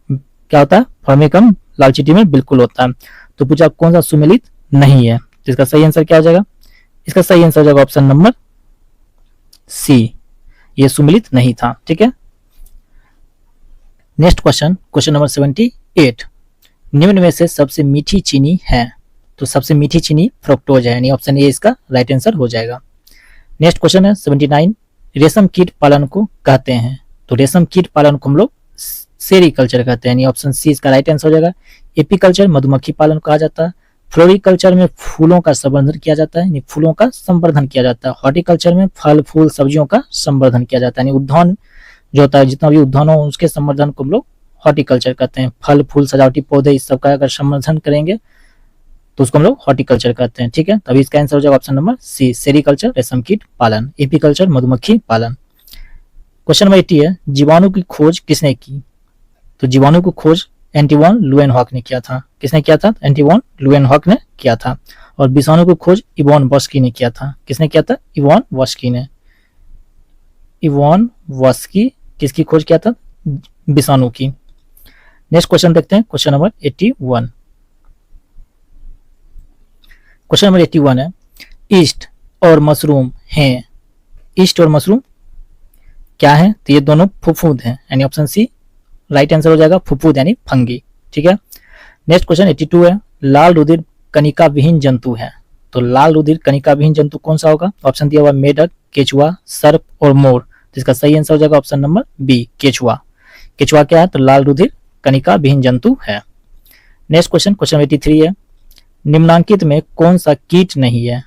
क्या होता है, फॉर्मिक अम्ल लाल चीटी में बिल्कुल होता है। तो पूछा कौन सा सुमेलित नहीं है, तो इसका सही आंसर क्या हो जाएगा, इसका सही आंसर हो जाएगा ऑप्शन नंबर सी, ये सुमेलित नहीं था, ठीक है। Next question, question number 78। निम्न में से सबसे मीठी चीनी है, तो सबसे मीठी चीनी फ्रुक्टोज है, यानी ऑप्शन ए इसका राइट आंसर हो जाएगा। नेक्स्ट क्वेश्चन है 79। रेशम कीट पालन को कहते हैं, तो रेशम कीट पालन को हम लोग सेरीकल्चर कहते हैं, यानी ऑप्शन सी इसका राइट आंसर हो जाएगा। एपीकल्चर मधुमक्खी पालन कहा जाता है। फ्लोरिकल्चर में फूलों का संवर्धन किया जाता है, यानी फूलों का संवर्धन किया जाता है। हॉर्टिकल्चर में फल फूल सब्जियों का संवर्धन किया जाता है, यानी उद्यान जो होता है, जितना भी उद्यान हो उसके संवर्धन को हम लोग हॉर्टिकल्चर कहते हैं। फल फूल सजावटी पौधे इस सब का अगर संवर्धन करेंगे तो उसको हम लोग हॉर्टिकल्चर कहते हैं, ठीक है। तभी इसका आंसर हो जाएगा ऑप्शन नंबर सी, सेरीकल्चर रेशम कीट पालन। एपीकल्चर मधुमक्खी पालन। क्वेश्चन नंबर 80 है, जीवाणु की खोज किसने की, तो जीवाणु की खोज एंटीवॉन लुएनहॉक ने किया था। किसने किया था, एंटीवॉन लुएनहॉक ने किया था। और विषाणु की खोज इवॉन वॉस्की ने किया था। किसने किया था, इवॉन वॉस्की ने। इवॉन वॉस्की किसकी खोज किया था, विषाणु की। नेक्स्ट क्वेश्चन देखते हैं क्वेश्चन नंबर 81। क्वेश्चन नंबर 81 है, ईस्ट और मशरूम हैं। ईस्ट और मशरूम क्या है, तो ये दोनों फुफूद हैं, यानी ऑप्शन सी राइट आंसर हो जाएगा, फुफूद यानी फंगी, ठीक है। नेक्स्ट क्वेश्चन 82 है, लाल रुधिर कणिका विहीन जंतु है, तो लाल रुधिर कणिका विहीन जंतु कौन सा होगा, ऑप्शन दिया हुआ मेढक, केचुआ, सर्प और मोर, तो इसका सही आंसर हो जाएगा ऑप्शन नंबर बी, केचुआ। केचुआ क्या है, तो लाल रुधिर कणिका विहीन जंतु है। नेक्स्ट क्वेश्चन, क्वेश्चन 83 है, निम्नांकित में कौन सा कीट नहीं है,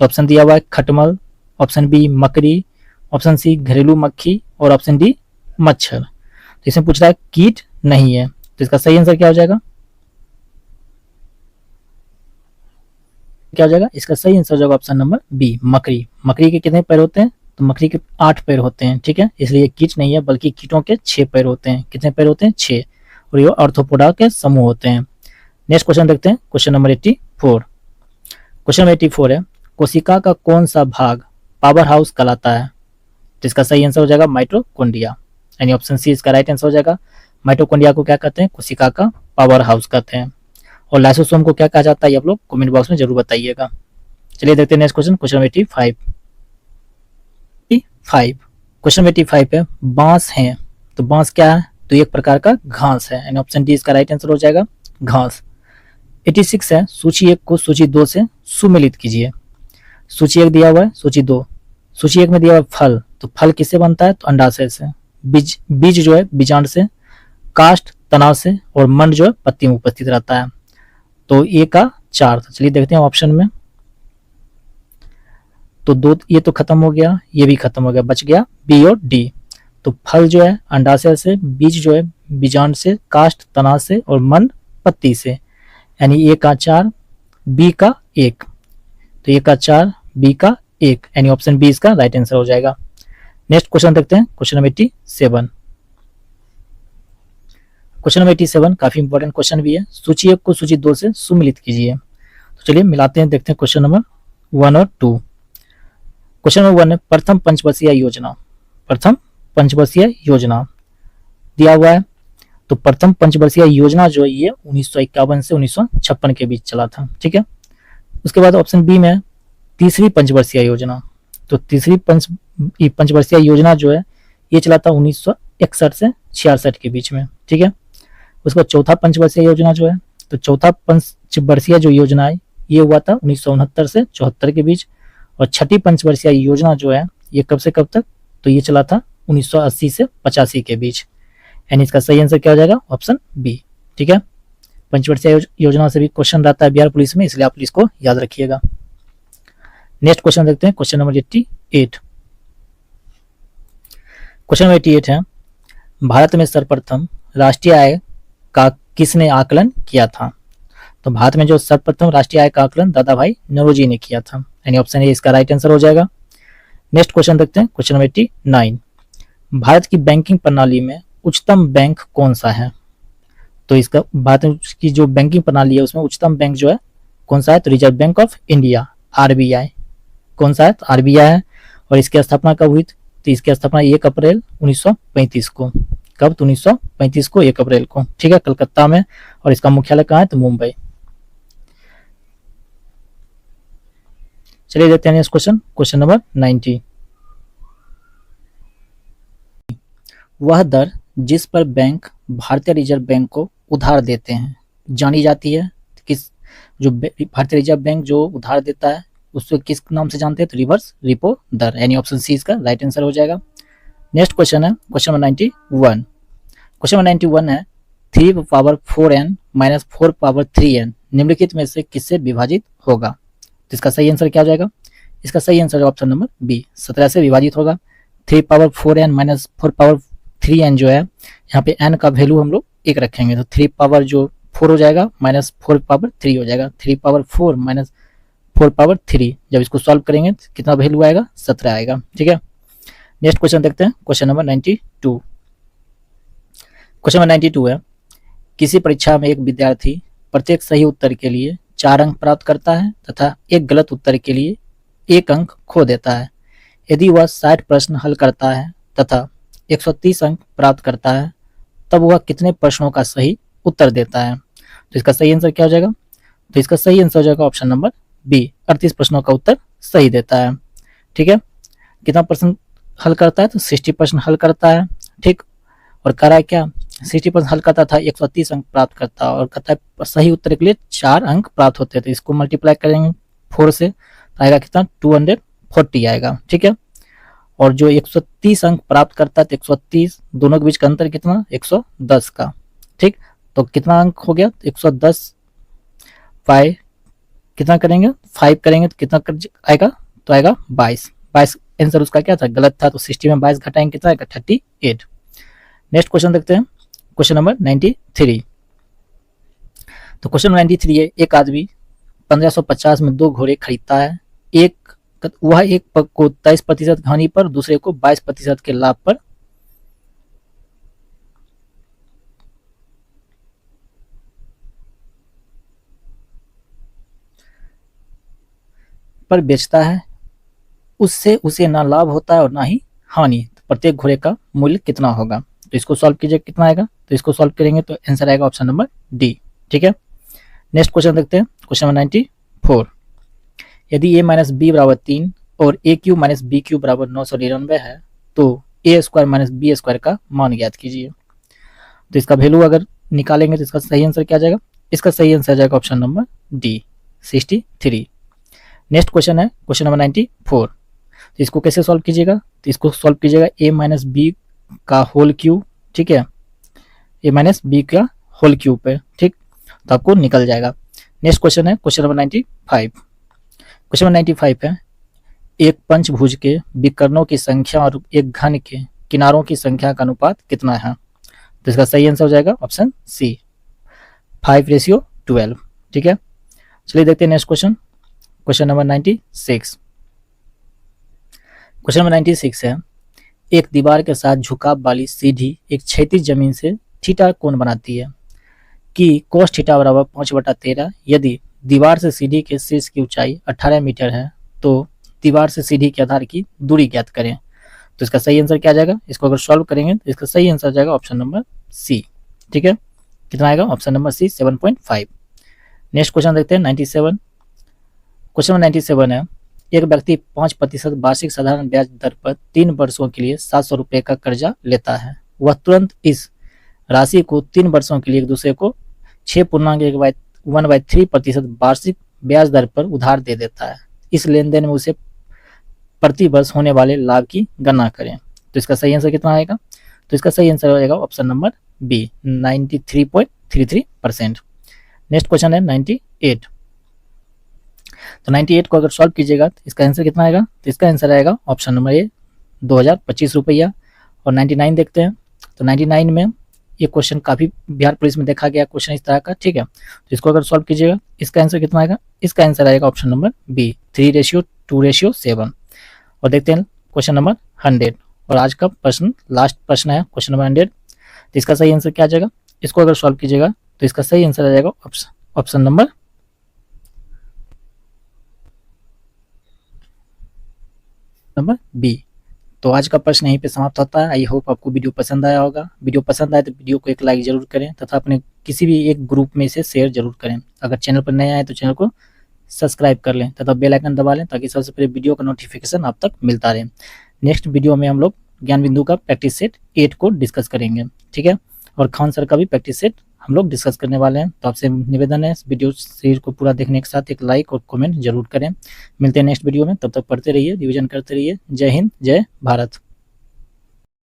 तो ऑप्शन दिया हुआ है खटमल, ऑप्शन बी मकड़ी, ऑप्शन सी घरेलू मक्खी और ऑप्शन डी मच्छर। तो इसमें पूछ रहा है कीट नहीं है, तो इसका सही आंसर क्या हो जाएगा, क्या हो जाएगा, इसका सही आंसर हो जाएगा ऑप्शन नंबर बी, मकड़ी। मकड़ी के कितने पैर होते हैं, तो मकड़ी के 8 पैर होते हैं, ठीक है, इसलिए ये कीट नहीं है बल्कि कीटों के 6 पैर होते हैं। कितने पैर होते हैं? 6। और ये आर्थ्रोपोडा के समूह होते हैं। नेक्स्ट क्वेश्चन देखते हैं, क्वेश्चन नंबर 84। क्वेश्चन नंबर 84 है, कोशिका का कौन सा भाग पावर हाउस कहलाता है? तो इसका सही आंसर हो जाएगा माइटोकॉन्ड्रिया, यानी ऑप्शन सी इसका राइट आंसर हो जाएगा। माइटोकॉन्ड्रिया को क्या कहते हैं? कोशिका का पावर हाउस कहते हैं। और लाइसोसोम को क्या कहा जाता है? ये आप लोग कमेंट बॉक्स में जरूर बताइएगा। चलिए देखते हैं next question, question number 85। Question number 85 है, बांस है, तो बांस क्या है? तो एक प्रकार का घास है, यानी ऑप्शन डी इसका राइट आंसर हो जाएगा घास। 86 है, सूची 1 को सूची 2 से सुमेलित कीजिए। सूची 1 दिया हुआ है, सूची 2। सूची 1 में दिया हुआ है फल, तो फल किससे बनता है? तो अंडाशय से। बीज जो है बीजांड से, काष्ठ तनाव से, और मंड जो है पत्ती में उपस्थित रहता है। तो ए का 4। तो चलिए देखते हैं ऑप्शन में, तो 2 ये तो खत्म हो गया, ये भी खत्म हो गया, बच गया बी और डी। तो फल जो है अंडाशय से, बीज जो है बीजांड से, काष्ठ तनाव से, और मंड पत्ती से, यानी ए का 4 बी का 1। तो ए का 4 बी का 1, यानी ऑप्शन बी इसका राइट आंसर हो जाएगा। नेक्स्ट क्वेश्चन देखते हैं, क्वेश्चन नंबर 87। क्वेश्चन नंबर 87 काफी इंपॉर्टेंट क्वेश्चन भी है। सूची 1 को सूची 2 से सुमिलित कीजिए। तो चलिए मिलाते हैं, देखते हैं क्वेश्चन नंबर 1 और 2। क्वेश्चन नंबर 1 है, प्रथम पंचवर्षीय योजना। प्रथम पंचवर्षीय योजना दिया हुआ है, तो प्रथम पंचवर्षीय योजना जो है ये 1951 से 1956 के बीच चला था, ठीक है। उसके बाद ऑप्शन बी में तीसरी पंचवर्षीय योजना, तो तीसरी पंचवर्षीय योजना जो है ये चला था 1961 से 66 के बीच में, ठीक है। उसके बाद चौथा पंचवर्षीय योजना जो है, तो चौथा पंचवर्षीय जो योजना है ये हुआ था 1969 से 74 के बीच। और छठी पंचवर्षीय योजना जो है ये कब से कब तक? तो ये चला था 1980 से 85 के बीच, यानी इसका सही आंसर क्या हो जाएगा? ऑप्शन बी, ठीक है। पंचवर्षीय योजना से भी क्वेश्चन रहता है बिहार पुलिस में, इसलिए आप इसको याद रखिएगा। नेक्स्ट क्वेश्चन देखते हैं, क्वेश्चन नंबर 88। क्वेश्चन नंबर 88 है, भारत में सर्वप्रथम राष्ट्रीय आय का किसने आकलन किया था? तो भारत में जो सर्वप्रथम राष्ट्रीय आय का आकलन दादा भाई नौरोजी ने किया था, यानी ऑप्शन ए इसका राइट आंसर हो जाएगा। नेक्स्ट क्वेश्चन देखते हैं, क्वेश्चन नंबर 89। भारत की बैंकिंग प्रणाली में उच्चतम बैंक कौन सा है? तो इसका भारत की जो बैंकिंग प्रणाली है उसमें उच्चतम बैंक जो है कौन सा है? तो reserve bank of India, RBI. कौन सा है? तो आरबीआई है। और इसकी स्थापना कब हुई? तो इसकी स्थापना 1 अप्रैल 1935 को। कब? तो 1935 को 1 अप्रैल को, ठीक है, कलकत्ता में। और इसका मुख्यालय कहाँ है? तो मुंबई। चलिए देखते हैं नेक्स्ट क्वेश्चन, क्वेश्चन नंबर 90। वह दर जिस पर बैंक भारतीय रिजर्व बैंक को उधार देते हैं जानी जाती है किस? जो भारतीय रिजर्व बैंक जो उधार देता है उसको किस नाम से जानते हैं? तो रिवर्स रिपो दर, यानी ऑप्शन सी इसका राइट आंसर हो जाएगा। नेक्स्ट क्वेश्चन है क्वेश्चन नंबर 91। क्वेश्चन नंबर 91 है, 3 power 4n minus 4 power 3n निम्नलिखित में से किससे विभाजित होगा? तो इसका सही आंसर क्या हो जाएगा? इसका सही आंसर ऑप्शन नंबर बी, 17 से विभाजित होगा। 3 power 4n minus 4 power 3n जो है, यहाँ पे n का वैल्यू हम लोग 1 रखेंगे, तो 3 पावर जो 4 हो जाएगा माइनस 4 पावर 3 हो जाएगा। 3 पावर 4 माइनस 4 पावर 3, जब इसको सॉल्व करेंगे तो कितना वैल्यू आएगा? 17 आएगा, ठीक है। नेक्स्ट क्वेश्चन देखते हैं, क्वेश्चन नंबर 92। क्वेश्चन नंबर 92 है, किसी परीक्षा में एक विद्यार्थी प्रत्येक सही उत्तर के लिए 4 अंक प्राप्त करता है तथा एक गलत उत्तर के लिए 1 अंक खो देता है। यदि वह 60 प्रश्न हल करता है तथा 130 अंक प्राप्त करता है तब वह कितने प्रश्नों का सही उत्तर देता है? तो इसका सही आंसर क्या हो जाएगा? तो इसका सही आंसर हो जाएगा ऑप्शन नंबर बी, 38 प्रश्नों का उत्तर सही देता है, ठीक है। कितना प्रश्न हल करता है? तो 60 प्रश्न हल करता है, ठीक। और कह रहा है क्या? 60 प्रश्न हल करता था, 130 अंक प्राप्त करता, और कहता है सही उत्तर के लिए 4 अंक प्राप्त होते हैं। तो इसको मल्टीप्लाई करेंगे 4 से, तो आएगा कितना? 240 आएगा, ठीक है। और जो 130 अंक प्राप्त करता है, तो 130 दोनों के बीच का अंतर कितना? 110 का, ठीक। तो कितना अंक हो गया? 110 बाय कितना करेंगे? 5 करेंगे तो कितना आएगा? तो आएगा 22। आंसर उसका क्या था? गलत था। तो 60 में 22 घटाएंगे कितना आएगा? 38। नेक्स्ट क्वेश्चन देखते हैं, क्वेश्चन नंबर 93। तो क्वेश्चन 93 है, एक आदमी 1550 में 2 घोड़े खरीदता है। एक वह एक पक्ष को 23% हानि पर, दूसरे को 22% के लाभ पर बेचता है, उससे उसे ना लाभ होता है और ना ही हानि। तो प्रत्येक घोड़े का मूल्य कितना होगा? तो इसको सॉल्व कीजिए, कितना आएगा? तो इसको सॉल्व करेंगे तो आंसर आएगा ऑप्शन नंबर डी। ठीक है, नेक्स्ट क्वेश्चन देखते हैं, क्वेश्चन नंबर 94। यदि a माइनस बी बराबर 3 और ए क्यू माइनस बी क्यू बराबर 999 है तो ए स्क्वायर माइनस बी स्क्वायर का मान ज्ञात कीजिए। तो इसका वैल्यू अगर निकालेंगे तो इसका सही आंसर क्या आ जाएगा? इसका सही आंसर आ जाएगा option number D, 63। Next question है क्वेश्चन नंबर 94। तो इसको कैसे सॉल्व कीजिएगा? तो इसको सॉल्व कीजिएगा a माइनस बी का होल क्यूब, ठीक है, a माइनस बी का होल क्यूब पे, ठीक, तो आपको निकल जाएगा। नेक्स्ट क्वेश्चन है क्वेश्चन नंबर 95। क्वेश्चन नंबर 95 है, एक पंचभुज के विकर्णों की संख्या और एक घन के किनारों की संख्या का अनुपात कितना है? तो इसका सही आंसर हो जाएगा ऑप्शन सी, 5:12। ठीक है, चलिए देखते हैं next question, question number 96। Question number 96 है, एक दीवार के साथ झुकाव वाली सीढ़ी एक क्षैतिज जमीन से थीटा कोण बनाती है कि कोस थीटा बराबर 5/13। यदि दीवार से सीढ़ी के शीर्ष की ऊंचाई 18 मीटर है तो दीवार से सीढ़ी के आधार की दूरी ज्ञात करें। तो इसका सही आंसर क्या आ जाएगा? इसको अगर सॉल्व करेंगे तो इसका सही आंसर आ जाएगा ऑप्शन नंबर सी। ठीक है, कितना आएगा? Option number C, 7.5। Next question देखते हैं 97। क्वेश्चन नंबर 97 है, एक व्यक्ति 5% वार्षिक साधारण ब्याज दर पर 3 वर्षों के लिए 700 रुपये का कर्जा लेता है। वह तुरंत इस राशि को 3 वर्षों के लिए एक दूसरे को 6.1/3% वार्षिक ब्याज दर पर उधार दे देता है। इस लेन देन में उसे प्रति वर्ष होने वाले लाभ की गणना करें। तो इसका सही आंसर कितना आएगा? तो इसका सही आंसर आएगा option number B, 93.33%। Next question है 98। तो 98 को अगर सॉल्व कीजिएगा तो इसका आंसर कितना आएगा? तो इसका आंसर आएगा ऑप्शन नंबर ए, 2025 रुपया। और 99 देखते हैं, तो 99 में ये क्वेश्चन काफी बिहार पुलिस में देखा गया क्वेश्चन इस तरह का। ठीक है, तो इसको अगर सॉल्व कीजिएगा, इसका आंसर कितना आएगा? इसका आंसर आएगा ऑप्शन नंबर बी, 3:2:7। और देखते हैं क्वेश्चन नंबर 100। और आज का प्रश्न लास्ट प्रश्न है क्वेश्चन नंबर 100। तो इसका सही आंसर क्या आ जाएगा? इसको अगर सॉल्व कीजिएगा तो इसका सही आंसर आ जाएगा ऑप्शन नंबर बी। तो आज का प्रश्न यहीं पे समाप्त होता है। आई होप आपको वीडियो पसंद आया होगा। वीडियो पसंद आए तो वीडियो को एक लाइक जरूर करें तथा अपने किसी भी एक ग्रुप में इसे शेयर जरूर करें। अगर चैनल पर नए आए तो चैनल को सब्सक्राइब कर लें तथा बेल आइकन दबा लें ताकि सबसे पहले वीडियो का नोटिफिकेशन आप तक मिलता रहे। नेक्स्ट वीडियो में हम लोग ज्ञान बिंदु का प्रैक्टिस सेट 8 को डिस्कस करेंगे। ठीक है, और खान सर का भी प्रैक्टिस सेट हम लोग डिस्कस करने वाले हैं। तो आपसे निवेदन है, इस वीडियो सीरीज को पूरा देखने के साथ एक लाइक और कमेंट जरूर करें। मिलते हैं नेक्स्ट वीडियो में, तब तक पढ़ते रहिए, रिवीजन करते रहिए। जय हिंद, जय भारत।